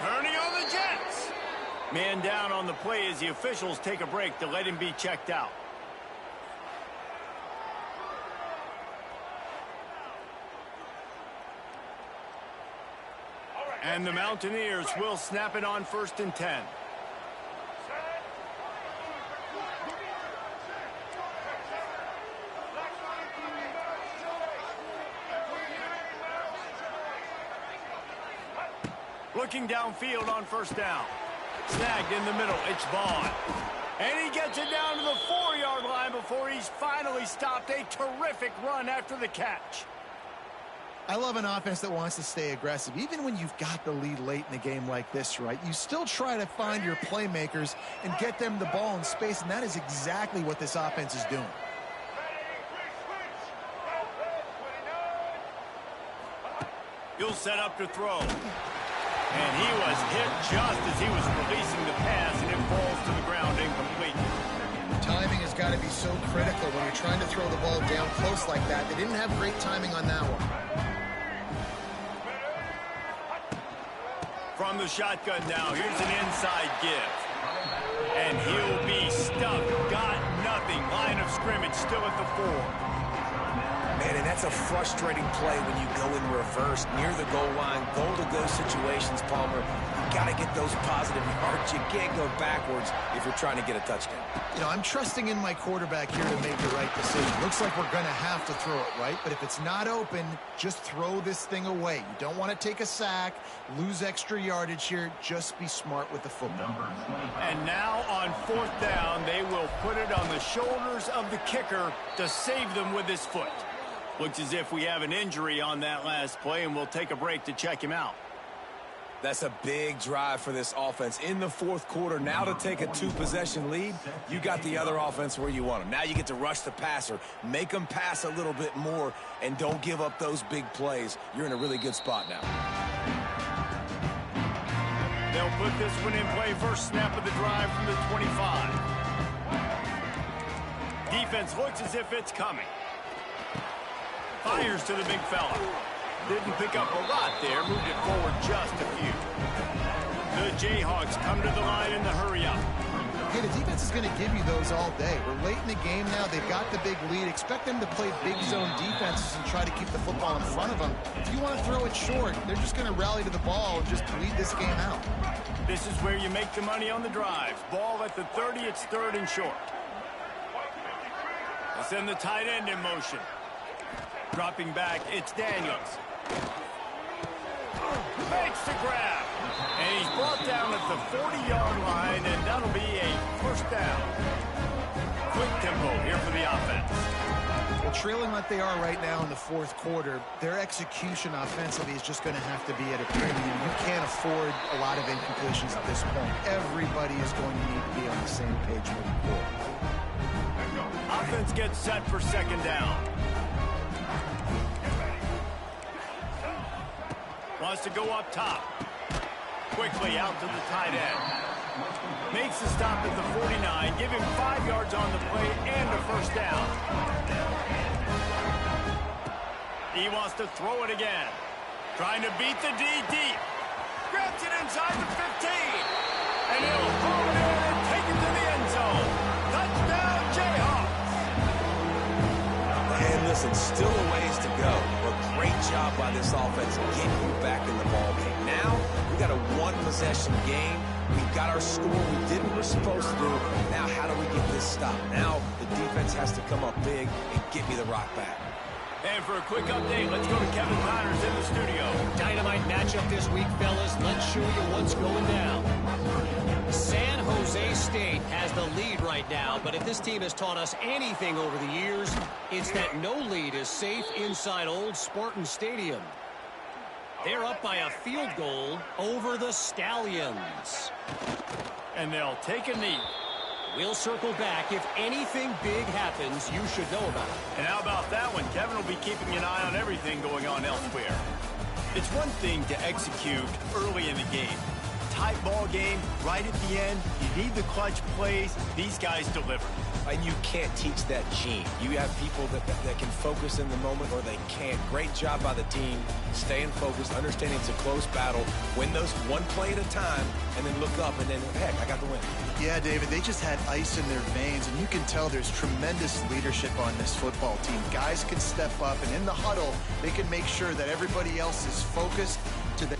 Turning on the Jets. Man down on the play as the officials take a break to let him be checked out. And the Mountaineers will snap it on 1st and 10. Looking downfield on 1st down. Snagged in the middle. It's Vaughn. And he gets it down to the 4-yard line before he's finally stopped. A terrific run after the catch. I love an offense that wants to stay aggressive. Even when you've got the lead late in the game like this, right? You still try to find your playmakers and get them the ball in space, and that is exactly what this offense is doing. He'll set up to throw. And he was hit just as he was releasing the pass, and it falls to the ground incomplete. Timing has got to be so critical when you're trying to throw the ball down close like that. They didn't have great timing on that one. From the shotgun now, here's an inside give. And he'll be stuck. Got nothing. Line of scrimmage still at the 4. Man, and that's a frustrating play when you go in reverse near the goal line, goal-to-go situations, Palmer. You got to get those positive yards. You can't go backwards if you're trying to get a touchdown. You know, I'm trusting in my quarterback here to make the right decision. Looks like we're going to have to throw it, right? But if it's not open, just throw this thing away. You don't want to take a sack, lose extra yardage here. Just be smart with the football. And now on 4th down, they will put it on the shoulders of the kicker to save them with his foot. Looks as if we have an injury on that last play, and we'll take a break to check him out. That's a big drive for this offense in the 4th quarter. Now to take a 2-possession lead, you got the other offense where you want them. Now you get to rush the passer, make them pass a little bit more, and don't give up those big plays. You're in a really good spot now. They'll put this one in play. First snap of the drive from the 25. Defense looks as if it's coming. Fires to the big fella. Didn't pick up a lot there. Moved it forward just a few. The Jayhawks come to the line in the hurry-up. Yeah, the defense is going to give you those all day. We're late in the game now. They've got the big lead. Expect them to play big zone defenses and try to keep the football in front of them. If you want to throw it short, they're just going to rally to the ball and just bleed this game out. This is where you make the money on the drives. Ball at the 30, it's third and short. They send the tight end in motion. Dropping back, it's Daniels. Makes the grab. And he's brought down at the 40-yard line, and that'll be a first down. Quick tempo here for the offense. Well, trailing like they are right now in the fourth quarter, their execution offensively is just going to have to be at a premium. You can't afford a lot of incompletions at this point. Everybody is going to need to be on the same page moving forward. Offense gets set for second down. Wants to go up top. Quickly out to the tight end. Makes the stop at the 49. Give him 5 yards on the play and a first down. He wants to throw it again. Trying to beat the D deep. Grabs it inside the 15. And he'll haul it in and take it to the end zone. Touchdown, Jayhawks. And listen, still a ways to go, but great job by this offense getting you back in the ballgame. Now, we got a one-possession game. We've got our score. We did what we're supposed to do. Now, how do we get this stopped? Now, the defense has to come up big and get me the rock back. And for a quick update, let's go to Kevin Connors in the studio. Dynamite matchup this week, fellas. Let's show you what's going down. San Jose State has the lead right now, but if this team has taught us anything over the years, it's that no lead is safe inside Old Spartan Stadium. They're up by a field goal over the Stallions. And they'll take a knee. We'll circle back. If anything big happens, you should know about it. And how about that one? Kevin will be keeping an eye on everything going on elsewhere. It's one thing to execute early in the game. Tight ball game, right at the end. You need the clutch plays. These guys deliver. And you can't teach that gene. You have people that can focus in the moment or they can't. Great job by the team, staying focused, understanding it's a close battle, win those one play at a time, and then look up and then, heck, I got the win. Yeah, David, they just had ice in their veins, and you can tell there's tremendous leadership on this football team. Guys can step up, and in the huddle, they can make sure that everybody else is focused to the...